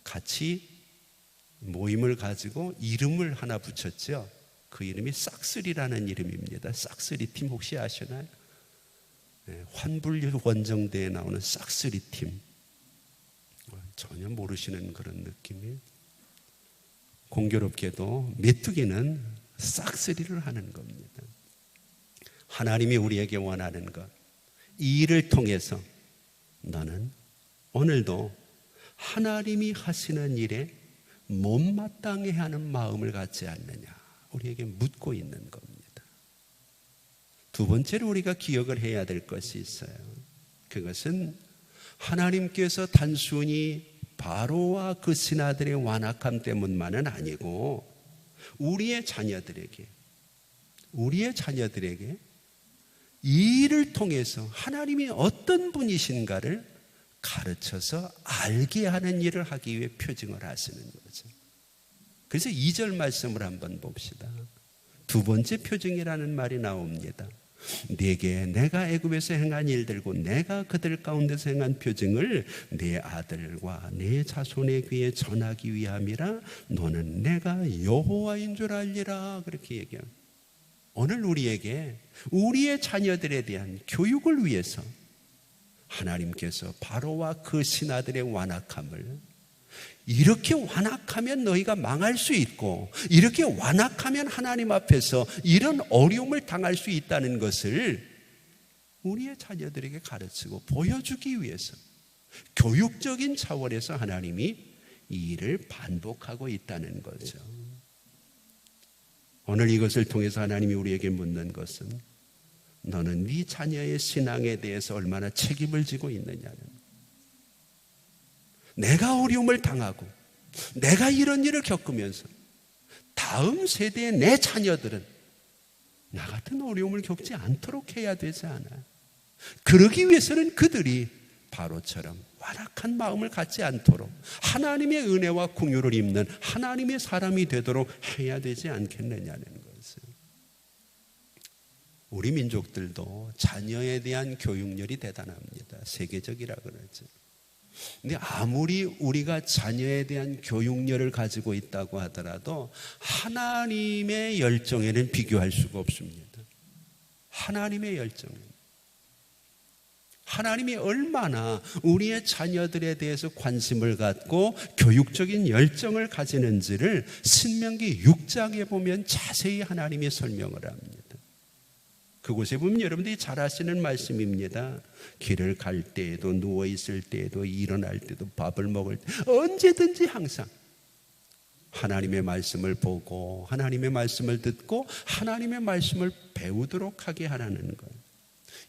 같이 모임을 가지고 이름을 하나 붙였죠. 그 이름이 싹쓸이라는 이름입니다. 싹쓸이 팀 혹시 아시나요? 환불 원정대에 나오는 싹쓸이 팀. 전혀 모르시는 그런 느낌이에요. 공교롭게도 메뚜기는 싹쓸이를 하는 겁니다. 하나님이 우리에게 원하는 것, 이 일을 통해서 너는 오늘도 하나님이 하시는 일에 못마땅해 하는 마음을 갖지 않느냐, 우리에게 묻고 있는 겁니다. 두 번째로 우리가 기억을 해야 될 것이 있어요. 그것은 하나님께서 단순히 바로와 그 신하들의 완악함 때문만은 아니고 우리의 자녀들에게 이 일을 통해서 하나님이 어떤 분이신가를 가르쳐서 알게 하는 일을 하기 위해 표징을 하시는 거죠. 그래서 2절 말씀을 한번 봅시다. 두 번째 표징이라는 말이 나옵니다. 네게 내가 애굽에서 행한 일들고 내가 그들 가운데서 행한 표징을 네 아들과 네 자손의 귀에 전하기 위함이라. 너는 내가 여호와인 줄 알리라. 그렇게 얘기합니다. 오늘 우리에게 우리의 자녀들에 대한 교육을 위해서 하나님께서 바로와 그 신하들의 완악함을, 이렇게 완악하면 너희가 망할 수 있고 이렇게 완악하면 하나님 앞에서 이런 어려움을 당할 수 있다는 것을 우리의 자녀들에게 가르치고 보여주기 위해서 교육적인 차원에서 하나님이 이 일을 반복하고 있다는 거죠. 오늘 이것을 통해서 하나님이 우리에게 묻는 것은 너는 네 자녀의 신앙에 대해서 얼마나 책임을 지고 있느냐는, 내가 어려움을 당하고 내가 이런 일을 겪으면서 다음 세대의 내 자녀들은 나 같은 어려움을 겪지 않도록 해야 되지 않아요? 그러기 위해서는 그들이 바로처럼 완악한 마음을 갖지 않도록 하나님의 은혜와 긍휼을 입는 하나님의 사람이 되도록 해야 되지 않겠느냐는 것을. 우리 민족들도 자녀에 대한 교육열이 대단합니다. 세계적이라 그러죠. 근데 아무리 우리가 자녀에 대한 교육열을 가지고 있다고 하더라도 하나님의 열정에는 비교할 수가 없습니다. 하나님의 열정은 하나님이 얼마나 우리의 자녀들에 대해서 관심을 갖고 교육적인 열정을 가지는지를 신명기 6장에 보면 자세히 하나님이 설명을 합니다. 그곳에 보면 여러분들이 잘 아시는 말씀입니다. 길을 갈 때에도, 누워있을 때에도, 일어날 때도, 밥을 먹을 때 언제든지 항상 하나님의 말씀을 보고 하나님의 말씀을 듣고 하나님의 말씀을 배우도록 하게 하라는 거예요.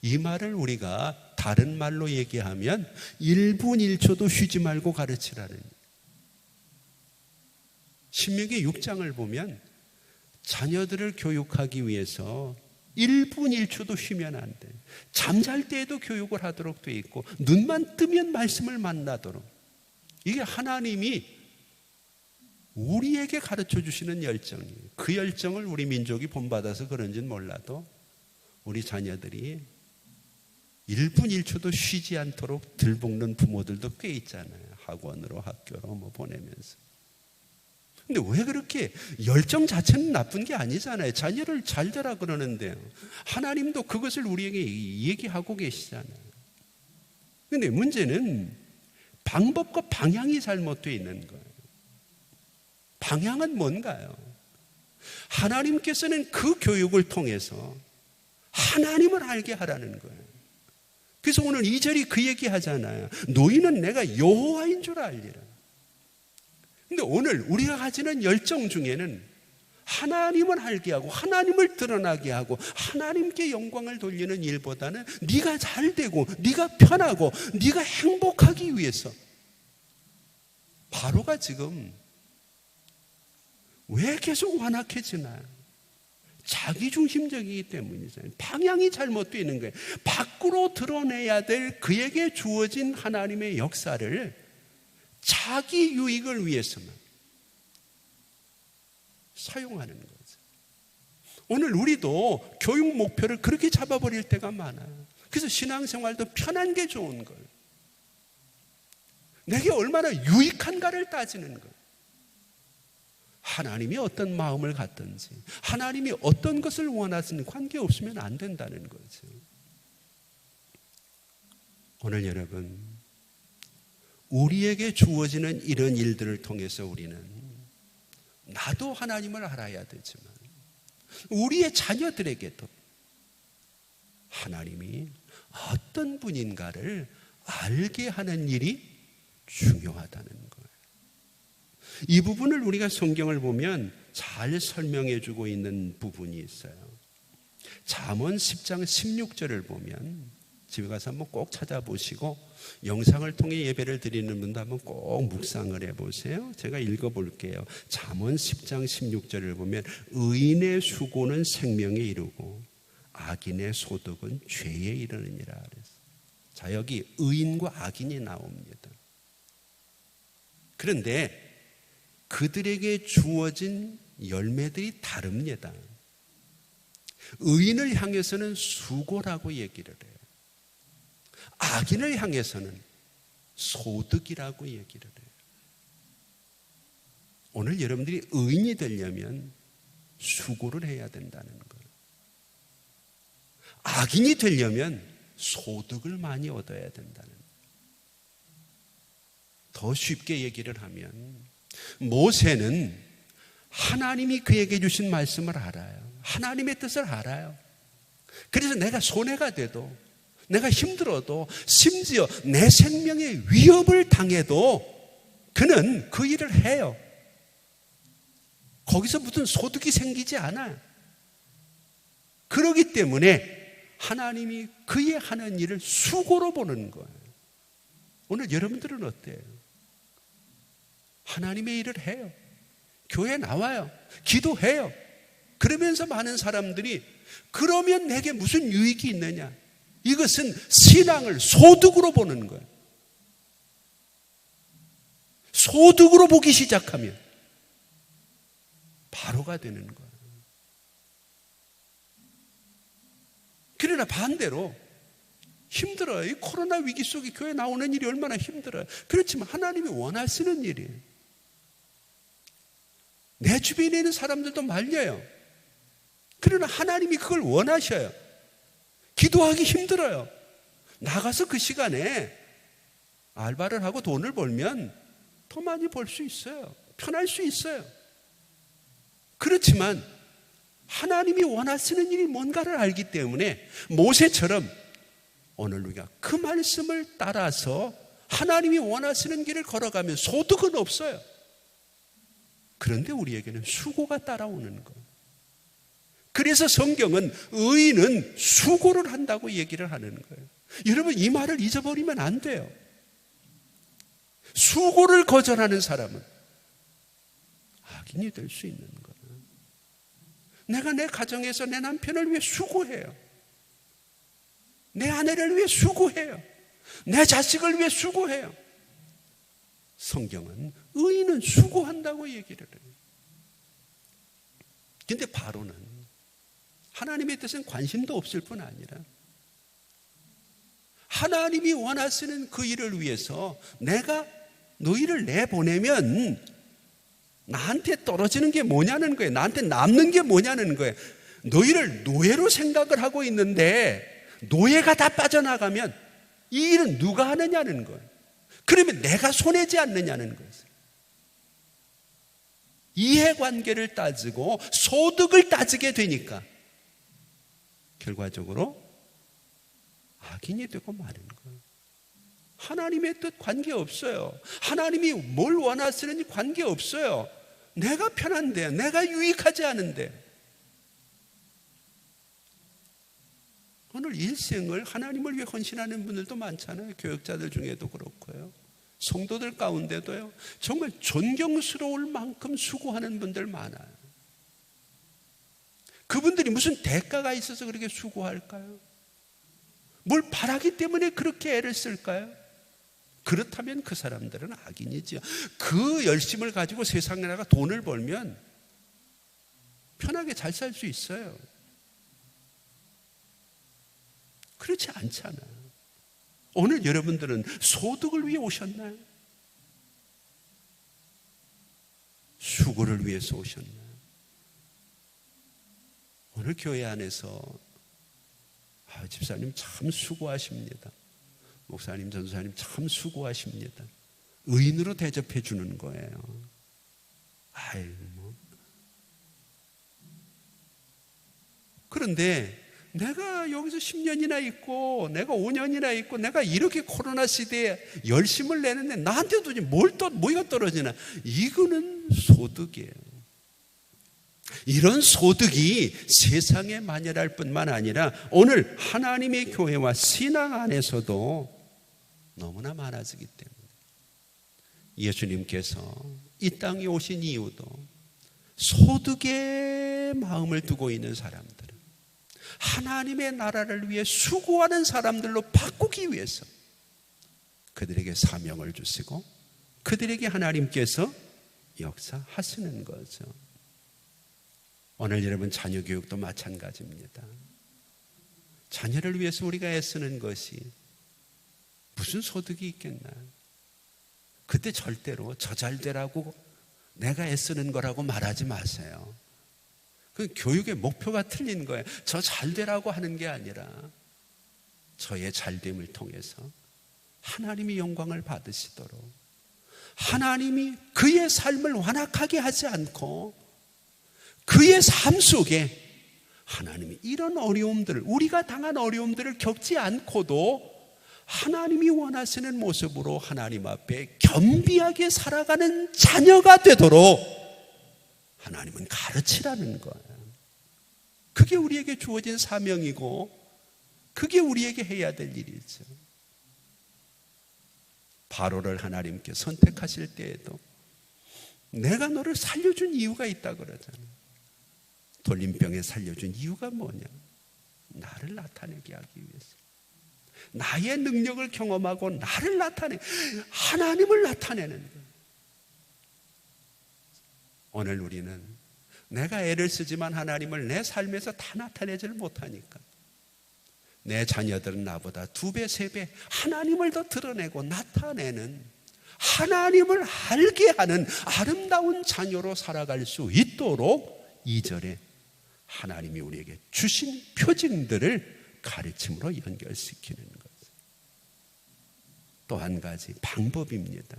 이 말을 우리가 다른 말로 얘기하면 1분 1초도 쉬지 말고 가르치라는 거예요. 신명기 6장을 보면 자녀들을 교육하기 위해서 1분 1초도 쉬면 안 돼. 잠잘 때에도 교육을 하도록 돼 있고 눈만 뜨면 말씀을 만나도록. 이게 하나님이 우리에게 가르쳐 주시는 열정이에요. 그 열정을 우리 민족이 본받아서 그런지는 몰라도 우리 자녀들이 1분 1초도 쉬지 않도록 들볶는 부모들도 꽤 있잖아요. 학원으로 학교로 보내면서. 근데 왜 그렇게 열정 자체는 나쁜 게 아니잖아요. 자녀를 잘 되라 그러는데요. 하나님도 그것을 우리에게 얘기하고 계시잖아요. 근데 문제는 방법과 방향이 잘못되어 있는 거예요. 방향은 뭔가요? 하나님께서는 그 교육을 통해서 하나님을 알게 하라는 거예요. 그래서 오늘 2절이 그 얘기 하잖아요. 너희는 내가 여호와인 줄 알리라. 근데 오늘 우리가 가지는 열정 중에는 하나님을 알게 하고 하나님을 드러나게 하고 하나님께 영광을 돌리는 일보다는 네가 잘 되고 네가 편하고 네가 행복하기 위해서 바로가 지금 왜 계속 완악해지나요? 자기중심적이기 때문이잖아요. 방향이 잘못되어 있는 거예요. 밖으로 드러내야 될 그에게 주어진 하나님의 역사를 자기 유익을 위해서만 사용하는 거죠. 오늘 우리도 교육 목표를 그렇게 잡아버릴 때가 많아요. 그래서 신앙생활도 편한 게 좋은 거예요. 내게 얼마나 유익한가를 따지는 거예요. 하나님이 어떤 마음을 갖든지 하나님이 어떤 것을 원하시는 관계없으면 안 된다는 거죠. 오늘 여러분, 우리에게 주어지는 이런 일들을 통해서 우리는 나도 하나님을 알아야 되지만 우리의 자녀들에게도 하나님이 어떤 분인가를 알게 하는 일이 중요하다는 거예요. 이 부분을 우리가 성경을 보면 잘 설명해 주고 있는 부분이 있어요. 잠언 10장 16절을 보면 집에 가서 한번 꼭 찾아보시고 영상을 통해 예배를 드리는 분도 한번 꼭 묵상을 해보세요. 제가 읽어볼게요. 잠언 10장 16절을 보면 의인의 수고는 생명에 이르고 악인의 소득은 죄에 이르느니라 그랬어요. 자, 여기 의인과 악인이 나옵니다. 그런데 그들에게 주어진 열매들이 다릅니다. 의인을 향해서는 수고라고 얘기를 해요. 악인을 향해서는 소득이라고 얘기를 해요. 오늘 여러분들이 의인이 되려면 수고를 해야 된다는 거예요. 악인이 되려면 소득을 많이 얻어야 된다는 거예요. 더 쉽게 얘기를 하면 모세는 하나님이 그에게 주신 말씀을 알아요. 하나님의 뜻을 알아요. 그래서 내가 손해가 돼도 내가 힘들어도 심지어 내 생명에 위협을 당해도 그는 그 일을 해요. 거기서 무슨 소득이 생기지 않아요. 그렇기 때문에 하나님이 그의 하는 일을 수고로 보는 거예요. 오늘 여러분들은 어때요? 하나님의 일을 해요. 교회 나와요. 기도해요. 그러면서 많은 사람들이 그러면 내게 무슨 유익이 있느냐? 이것은 신앙을 소득으로 보는 거예요. 소득으로 보기 시작하면 바로가 되는 거예요. 그러나 반대로 힘들어요. 이 코로나 위기 속에 교회 나오는 일이 얼마나 힘들어요. 그렇지만 하나님이 원하시는 일이에요. 내 주변에 있는 사람들도 말려요. 그러나 하나님이 그걸 원하셔요. 기도하기 힘들어요. 나가서 그 시간에 알바를 하고 돈을 벌면 더 많이 벌 수 있어요. 편할 수 있어요. 그렇지만 하나님이 원하시는 일이 뭔가를 알기 때문에 모세처럼 오늘 우리가 그 말씀을 따라서 하나님이 원하시는 길을 걸어가면 소득은 없어요. 그런데 우리에게는 수고가 따라오는 거예요. 그래서 성경은 의인은 수고를 한다고 얘기를 하는 거예요. 여러분, 이 말을 잊어버리면 안 돼요. 수고를 거절하는 사람은 악인이 될 수 있는 거예요. 내가 내 가정에서 내 남편을 위해 수고해요. 내 아내를 위해 수고해요. 내 자식을 위해 수고해요. 성경은 의인은 수고한다고 얘기를 해요. 그런데 바로는 하나님의 뜻은 관심도 없을 뿐 아니라 하나님이 원하시는 그 일을 위해서 내가 너희를 내보내면 나한테 떨어지는 게 뭐냐는 거예요. 나한테 남는 게 뭐냐는 거예요. 너희를 노예로 생각을 하고 있는데 노예가 다 빠져나가면 이 일은 누가 하느냐는 거예요. 그러면 내가 손해지 않느냐는 거예요. 이해관계를 따지고 소득을 따지게 되니까 결과적으로 악인이 되고 마는 거예요. 하나님의 뜻 관계없어요. 하나님이 뭘 원하시는지 관계없어요. 내가 편한데, 내가 유익하지 않은데. 오늘 일생을 하나님을 위해 헌신하는 분들도 많잖아요. 교역자들 중에도 그렇고요. 성도들 가운데도요. 정말 존경스러울 만큼 수고하는 분들 많아요. 그분들이 무슨 대가가 있어서 그렇게 수고할까요? 뭘 바라기 때문에 그렇게 애를 쓸까요? 그렇다면 그 사람들은 악인이지요. 그 열심을 가지고 세상에 나가 돈을 벌면 편하게 잘 살 수 있어요. 그렇지 않잖아요. 오늘 여러분들은 소득을 위해 오셨나요? 수고를 위해서 오셨나요? 오늘 교회 안에서 집사님 참 수고하십니다. 목사님, 전사님 참 수고하십니다. 의인으로 대접해 주는 거예요. 그런데 내가 여기서 10년이나 있고 내가 5년이나 있고 내가 이렇게 코로나 시대에 열심을 내는데 나한테 도대체 뭐가 떨어지나? 이거는 소득이에요. 이런 소득이 세상에 만연할 뿐만 아니라 오늘 하나님의 교회와 신앙 안에서도 너무나 많아지기 때문에 예수님께서 이 땅에 오신 이유도 소득의 마음을 두고 있는 사람들은 하나님의 나라를 위해 수고하는 사람들로 바꾸기 위해서 그들에게 사명을 주시고 그들에게 하나님께서 역사하시는 거죠. 오늘 여러분 자녀 교육도 마찬가지입니다. 자녀를 위해서 우리가 애쓰는 것이 무슨 소득이 있겠나요? 그때 절대로 저 잘 되라고 내가 애쓰는 거라고 말하지 마세요. 그 교육의 목표가 틀린 거예요. 저 잘 되라고 하는 게 아니라 저의 잘됨을 통해서 하나님이 영광을 받으시도록 하나님이 그의 삶을 완악하게 하지 않고 그의 삶 속에 하나님이 이런 어려움들을 우리가 당한 어려움들을 겪지 않고도 하나님이 원하시는 모습으로 하나님 앞에 겸비하게 살아가는 자녀가 되도록 하나님은 가르치라는 거예요. 그게 우리에게 주어진 사명이고 그게 우리에게 해야 될 일이죠. 바로를 하나님께 선택하실 때에도 내가 너를 살려준 이유가 있다 그러잖아요. 돌림병에 살려준 이유가 뭐냐? 나를 나타내게 하기 위해서. 나의 능력을 경험하고 나를 하나님을 나타내는 거예요. 오늘 우리는 내가 애를 쓰지만 하나님을 내 삶에서 다 나타내지를 못하니까 내 자녀들은 나보다 2배, 3배 하나님을 더 드러내고 나타내는 하나님을 알게 하는 아름다운 자녀로 살아갈 수 있도록 2절에 하나님이 우리에게 주신 표징들을 가르침으로 연결시키는 것. 또 한 가지 방법입니다.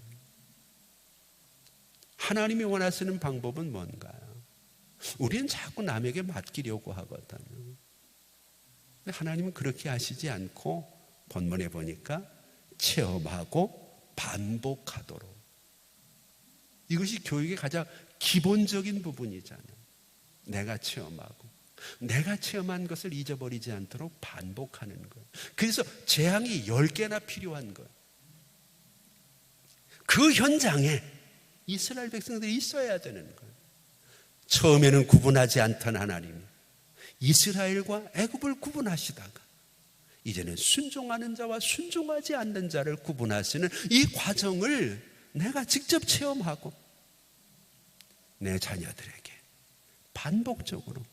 하나님이 원하시는 방법은 뭔가요? 우리는 자꾸 남에게 맡기려고 하거든요. 근데 하나님은 그렇게 하시지 않고 본문에 보니까 체험하고 반복하도록. 이것이 교육의 가장 기본적인 부분이잖아요. 내가 체험하고 내가 체험한 것을 잊어버리지 않도록 반복하는 거예요. 그래서 재앙이 10개나 필요한 거예요. 그 현장에 이스라엘 백성들이 있어야 되는 거예요. 처음에는 구분하지 않던 하나님이 이스라엘과 애굽을 구분하시다가 이제는 순종하는 자와 순종하지 않는 자를 구분하시는 이 과정을 내가 직접 체험하고 내 자녀들에게 반복적으로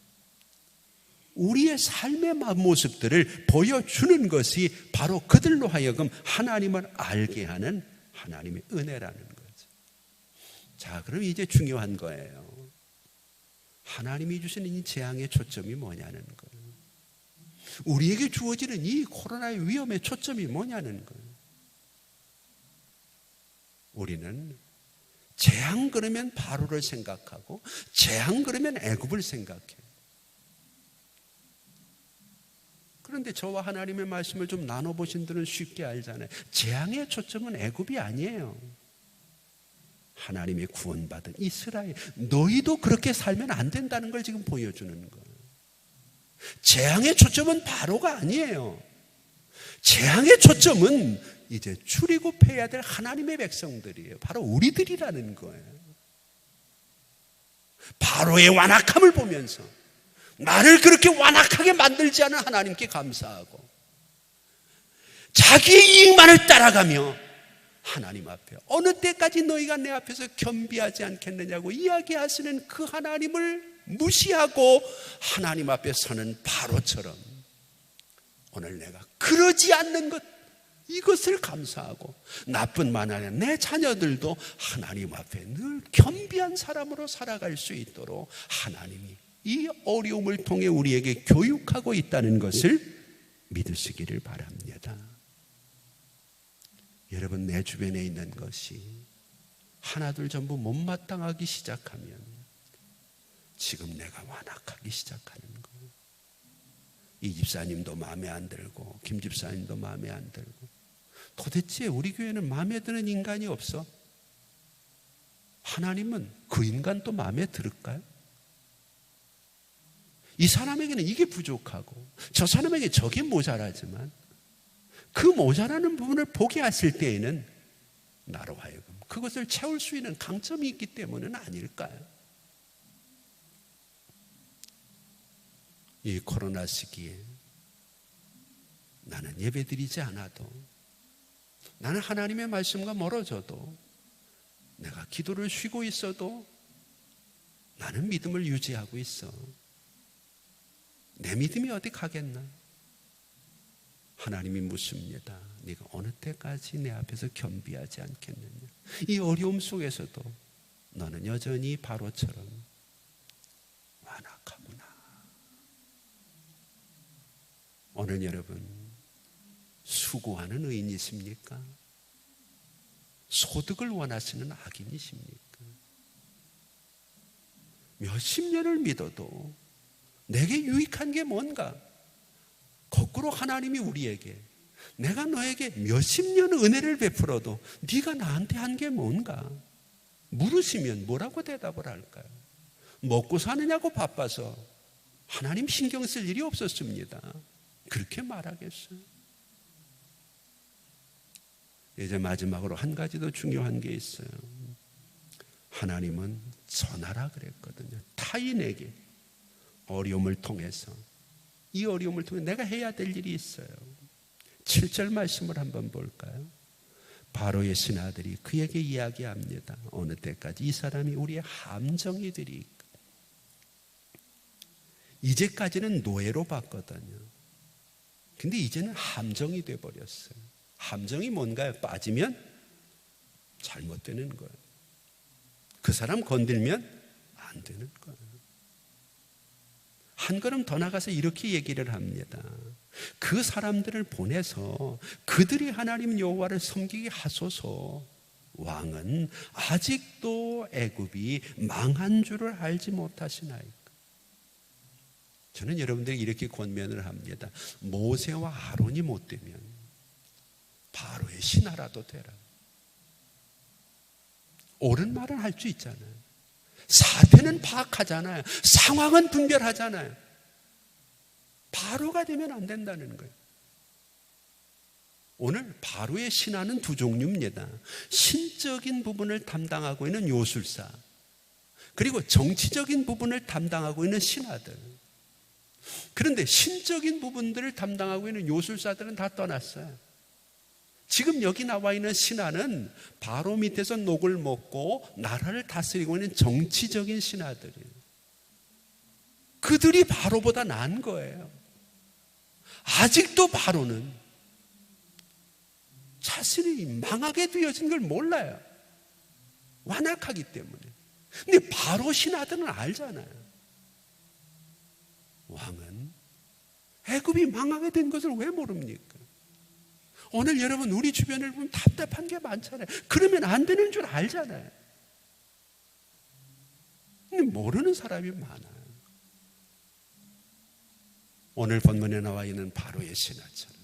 우리의 삶의 모습들을 보여주는 것이 바로 그들로 하여금 하나님을 알게 하는 하나님의 은혜라는 거죠. 자, 그럼 이제 중요한 거예요. 하나님이 주시는 이 재앙의 초점이 뭐냐는 거예요. 우리에게 주어지는 이 코로나의 위험의 초점이 뭐냐는 거예요. 우리는 재앙 그러면 바로를 생각하고 재앙 그러면 애굽을 생각해요. 그런데 저와 하나님의 말씀을 좀 나눠보신 분들은 쉽게 알잖아요. 재앙의 초점은 애굽이 아니에요. 하나님의 구원받은 이스라엘, 너희도 그렇게 살면 안 된다는 걸 지금 보여주는 거예요. 재앙의 초점은 바로가 아니에요. 재앙의 초점은 이제 출애굽해야 될 하나님의 백성들이에요. 바로 우리들이라는 거예요. 바로의 완악함을 보면서 나를 그렇게 완악하게 만들지 않은 하나님께 감사하고 자기의 이익만을 따라가며 하나님 앞에 어느 때까지 너희가 내 앞에서 겸비하지 않겠느냐고 이야기하시는 그 하나님을 무시하고 하나님 앞에 서는 바로처럼 오늘 내가 그러지 않는 것, 이것을 감사하고 나뿐만 아니라 내 자녀들도 하나님 앞에 늘 겸비한 사람으로 살아갈 수 있도록 하나님이 이 어려움을 통해 우리에게 교육하고 있다는 것을 믿으시기를 바랍니다. 여러분, 내 주변에 있는 것이 하나둘 전부 못마땅하기 시작하면 지금 내가 완악하기 시작하는 거예요. 이 집사님도 마음에 안 들고 김 집사님도 마음에 안 들고 도대체 우리 교회는 마음에 드는 인간이 없어? 하나님은 그 인간도 마음에 들을까요? 이 사람에게는 이게 부족하고 저 사람에게 저게 모자라지만 그 모자라는 부분을 보게 하실 때에는 나로 하여금 그것을 채울 수 있는 강점이 있기 때문은 아닐까요? 이 코로나 시기에 나는 예배드리지 않아도 나는 하나님의 말씀과 멀어져도 내가 기도를 쉬고 있어도 나는 믿음을 유지하고 있어. 내 믿음이 어디 가겠나? 하나님이 묻습니다. 네가 어느 때까지 내 앞에서 겸비하지 않겠느냐? 이 어려움 속에서도 너는 여전히 바로처럼 완악하구나. 오늘 여러분 수고하는 의인이십니까? 소득을 원하시는 악인이십니까? 몇십 년을 믿어도 내게 유익한 게 뭔가? 거꾸로 하나님이 우리에게 내가 너에게 몇십 년 은혜를 베풀어도 네가 나한테 한 게 뭔가? 물으시면 뭐라고 대답을 할까요? 먹고 사느냐고 바빠서 하나님 신경 쓸 일이 없었습니다. 그렇게 말하겠어요? 이제 마지막으로 한 가지 더 중요한 게 있어요. 하나님은 전하라 그랬거든요. 타인에게 어려움을 통해서 이 어려움을 통해 내가 해야 될 일이 있어요. 7절 말씀을 한번 볼까요? 바로의 신하들이 그에게 이야기합니다. 어느 때까지 이 사람이 우리의 함정이 되리까? 이제까지는 노예로 봤거든요. 근데 이제는 함정이 돼버렸어요. 함정이 뭔가요? 빠지면 잘못되는 거예요. 그 사람 건들면 안 되는 거예요. 한 걸음 더 나가서 이렇게 얘기를 합니다. 그 사람들을 보내서 그들이 하나님 여호와를 섬기게 하소서. 왕은 아직도 애굽이 망한 줄을 알지 못하시나이까. 저는 여러분들이 이렇게 권면을 합니다. 모세와 아론이 못 되면 바로의 신하라도 되라. 옳은 말은 할 수 있잖아요. 사태는 파악하잖아요. 상황은 분별하잖아요. 바로가 되면 안 된다는 거예요. 오늘 바로의 신하는 두 종류입니다. 신적인 부분을 담당하고 있는 요술사, 그리고 정치적인 부분을 담당하고 있는 신하들. 그런데 신적인 부분들을 담당하고 있는 요술사들은 다 떠났어요. 지금 여기 나와 있는 신하는 바로 밑에서 녹을 먹고 나라를 다스리고 있는 정치적인 신하들이에요. 그들이 바로보다 나은 거예요. 아직도 바로는 자신이 망하게 되어진 걸 몰라요. 완악하기 때문에. 근데 바로 신하들은 알잖아요. 왕은 애굽이 망하게 된 것을 왜 모릅니까? 오늘 여러분 우리 주변을 보면 답답한 게 많잖아요. 그러면 안 되는 줄 알잖아요. 근데 모르는 사람이 많아요. 오늘 본문에 나와 있는 바로의 신하처럼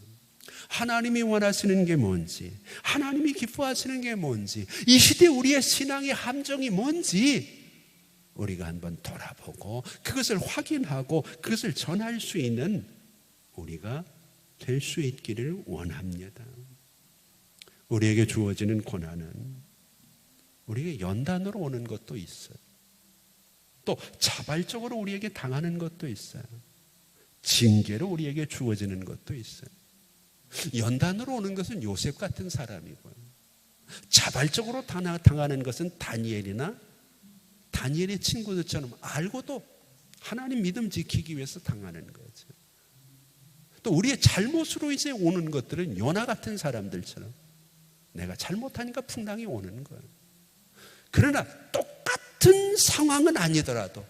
하나님이 원하시는 게 뭔지, 하나님이 기뻐하시는 게 뭔지, 이 시대 우리의 신앙의 함정이 뭔지 우리가 한번 돌아보고 그것을 확인하고 그것을 전할 수 있는 우리가 될 수 있기를 원합니다. 우리에게 주어지는 고난은 우리에게 연단으로 오는 것도 있어요. 또 자발적으로 우리에게 당하는 것도 있어요. 징계로 우리에게 주어지는 것도 있어요. 연단으로 오는 것은 요셉 같은 사람이고요. 자발적으로 당하는 것은 다니엘이나 다니엘의 친구들처럼 알고도 하나님 믿음 지키기 위해서 당하는 거죠. 또 우리의 잘못으로 이제 오는 것들은 요나 같은 사람들처럼 내가 잘못하니까 풍랑이 오는 거예요. 그러나 똑같은 상황은 아니더라도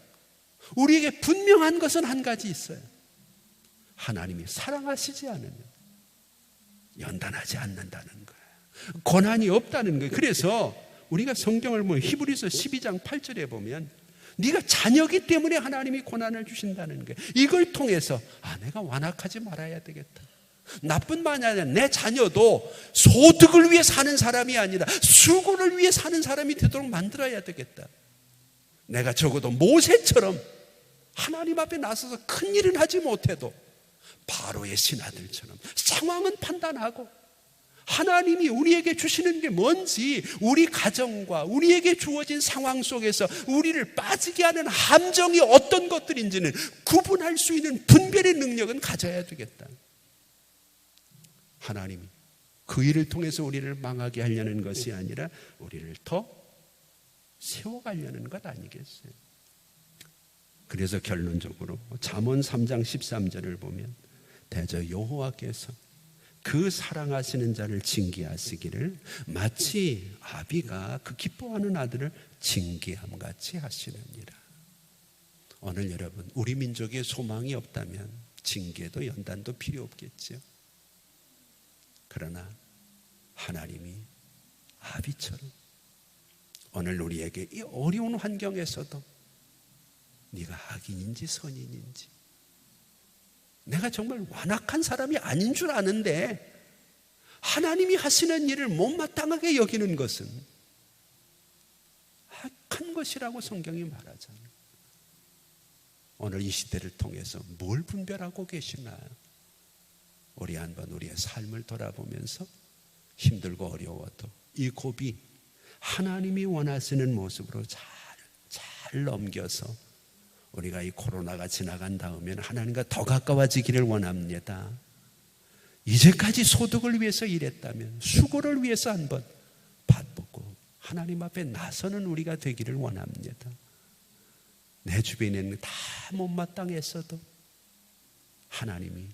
우리에게 분명한 것은 한 가지 있어요. 하나님이 사랑하시지 않으면 연단하지 않는다는 거예요. 고난이 없다는 거예요. 그래서 우리가 성경을 히브리서 12장 8절에 보면 네가 자녀기 때문에 하나님이 고난을 주신다는 거예요. 이걸 통해서 내가 완악하지 말아야 되겠다. 나쁜 말이 아니라 내 자녀도 소득을 위해 사는 사람이 아니라 수고를 위해 사는 사람이 되도록 만들어야 되겠다. 내가 적어도 모세처럼 하나님 앞에 나서서 큰 일은 하지 못해도 바로의 신하들처럼 상황은 판단하고 하나님이 우리에게 주시는 게 뭔지, 우리 가정과 우리에게 주어진 상황 속에서 우리를 빠지게 하는 함정이 어떤 것들인지는 구분할 수 있는 분별의 능력은 가져야 되겠다. 하나님이 그 일을 통해서 우리를 망하게 하려는 것이 아니라 우리를 더 세워가려는 것 아니겠어요? 그래서 결론적으로 잠언 3장 13절을 보면 대저 여호와께서 그 사랑하시는 자를 징계하시기를 마치 아비가 그 기뻐하는 아들을 징계함 같이 하시느니라. 오늘 여러분 우리 민족에 소망이 없다면 징계도 연단도 필요 없겠죠. 그러나 하나님이 아비처럼 오늘 우리에게 이 어려운 환경에서도 네가 악인인지 선인인지 내가 정말 완악한 사람이 아닌 줄 아는데 하나님이 하시는 일을 못마땅하게 여기는 것은 악한 것이라고 성경이 말하잖아요. 오늘 이 시대를 통해서 뭘 분별하고 계시나요? 우리 한번 우리의 삶을 돌아보면서 힘들고 어려워도 이 고비 하나님이 원하시는 모습으로 잘 넘겨서 우리가 이 코로나가 지나간 다음에는 하나님과 더 가까워지기를 원합니다. 이제까지 소득을 위해서 일했다면 수고를 위해서 한번 바쁘고 하나님 앞에 나서는 우리가 되기를 원합니다. 내 주변에는 다 못마땅했어도 하나님이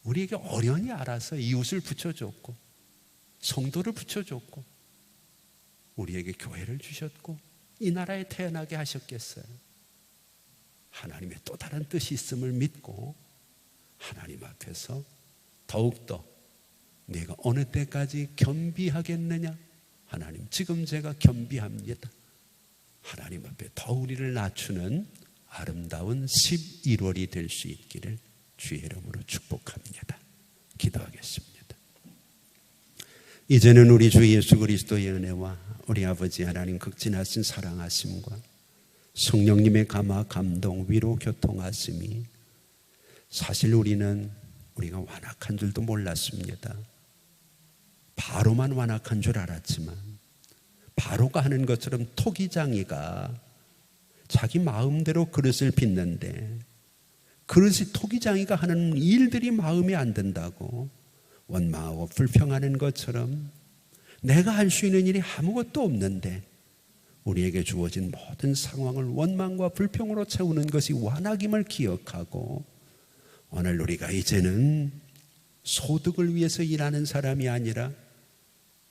우리에게 어련히 알아서 이웃을 붙여줬고 성도를 붙여줬고 우리에게 교회를 주셨고 이 나라에 태어나게 하셨겠어요. 하나님의 또 다른 뜻이 있음을 믿고 하나님 앞에서 더욱더 내가 어느 때까지 겸비하겠느냐? 하나님, 지금 제가 겸비합니다. 하나님 앞에 더 우리를 낮추는 아름다운 11월이 될 수 있기를 주의 이름으로 축복합니다. 기도하겠습니다. 이제는 우리 주 예수 그리스도의 은혜와 우리 아버지 하나님 극진하신 사랑하심과 성령님의 감화, 감동, 위로, 교통하심이 사실 우리가 완악한 줄도 몰랐습니다. 바로만 완악한 줄 알았지만 바로가 하는 것처럼 토기장이가 자기 마음대로 그릇을 빚는데 그릇이 토기장이가 하는 일들이 마음에 안 든다고 원망하고 불평하는 것처럼 내가 할 수 있는 일이 아무것도 없는데 우리에게 주어진 모든 상황을 원망과 불평으로 채우는 것이 완악임을 기억하고 오늘 우리가 이제는 소득을 위해서 일하는 사람이 아니라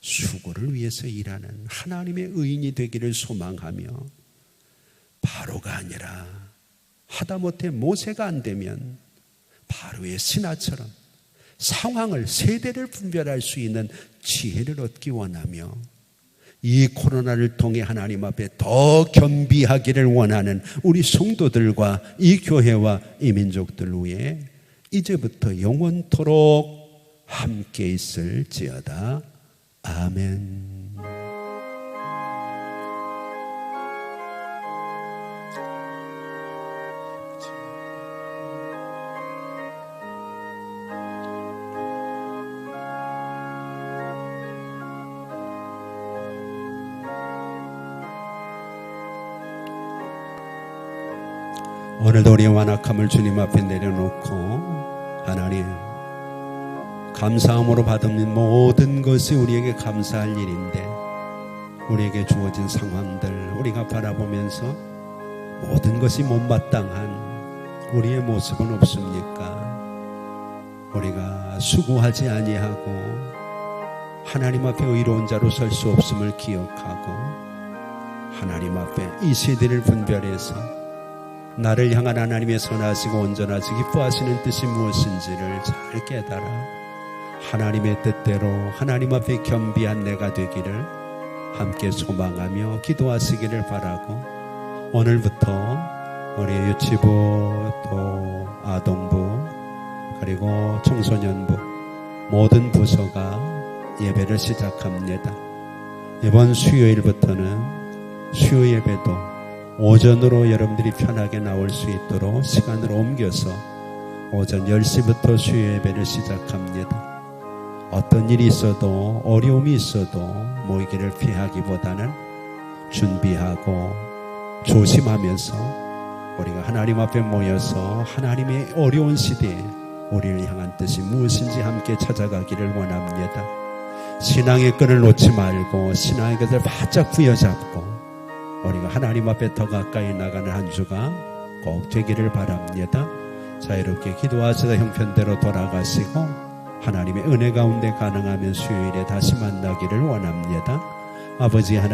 수고를 위해서 일하는 하나님의 의인이 되기를 소망하며 바로가 아니라 하다못해 모세가 안 되면 바로의 신하처럼 상황을 세대를 분별할 수 있는 지혜를 얻기 원하며 이 코로나를 통해 하나님 앞에 더 겸비하기를 원하는 우리 성도들과 이 교회와 이 민족들 위해 이제부터 영원토록 함께 있을지어다. 아멘. 오늘도 우리의 완악함을 주님 앞에 내려놓고 하나님 감사함으로 받은 모든 것이 우리에게 감사할 일인데 우리에게 주어진 상황들 우리가 바라보면서 모든 것이 못마땅한 우리의 모습은 없습니까? 우리가 수고하지 아니하고 하나님 앞에 의로운 자로 설 수 없음을 기억하고 하나님 앞에 이 세대를 분별해서 나를 향한 하나님의 선하시고 온전하시고 기뻐하시는 뜻이 무엇인지를 잘 깨달아 하나님의 뜻대로 하나님 앞에 겸비한 내가 되기를 함께 소망하며 기도하시기를 바라고 오늘부터 우리 유치부 또 아동부 그리고 청소년부 모든 부서가 예배를 시작합니다. 이번 수요일부터는 수요 예배도 오전으로 여러분들이 편하게 나올 수 있도록 시간을 옮겨서 오전 10시부터 수요 예배를 시작합니다. 어떤 일이 있어도 어려움이 있어도 모이기를 피하기보다는 준비하고 조심하면서 우리가 하나님 앞에 모여서 하나님의 어려운 시대에 우리를 향한 뜻이 무엇인지 함께 찾아가기를 원합니다. 신앙의 끈을 놓지 말고 신앙의 것을 바짝 부여잡고 우리가 하나님 앞에 더 가까이 나가는 한 주가 꼭 되기를 바랍니다. 자유롭게 기도하시다 형편대로 돌아가시고 하나님의 은혜 가운데 가능하면 수요일에 다시 만나기를 원합니다. 아버지 하나님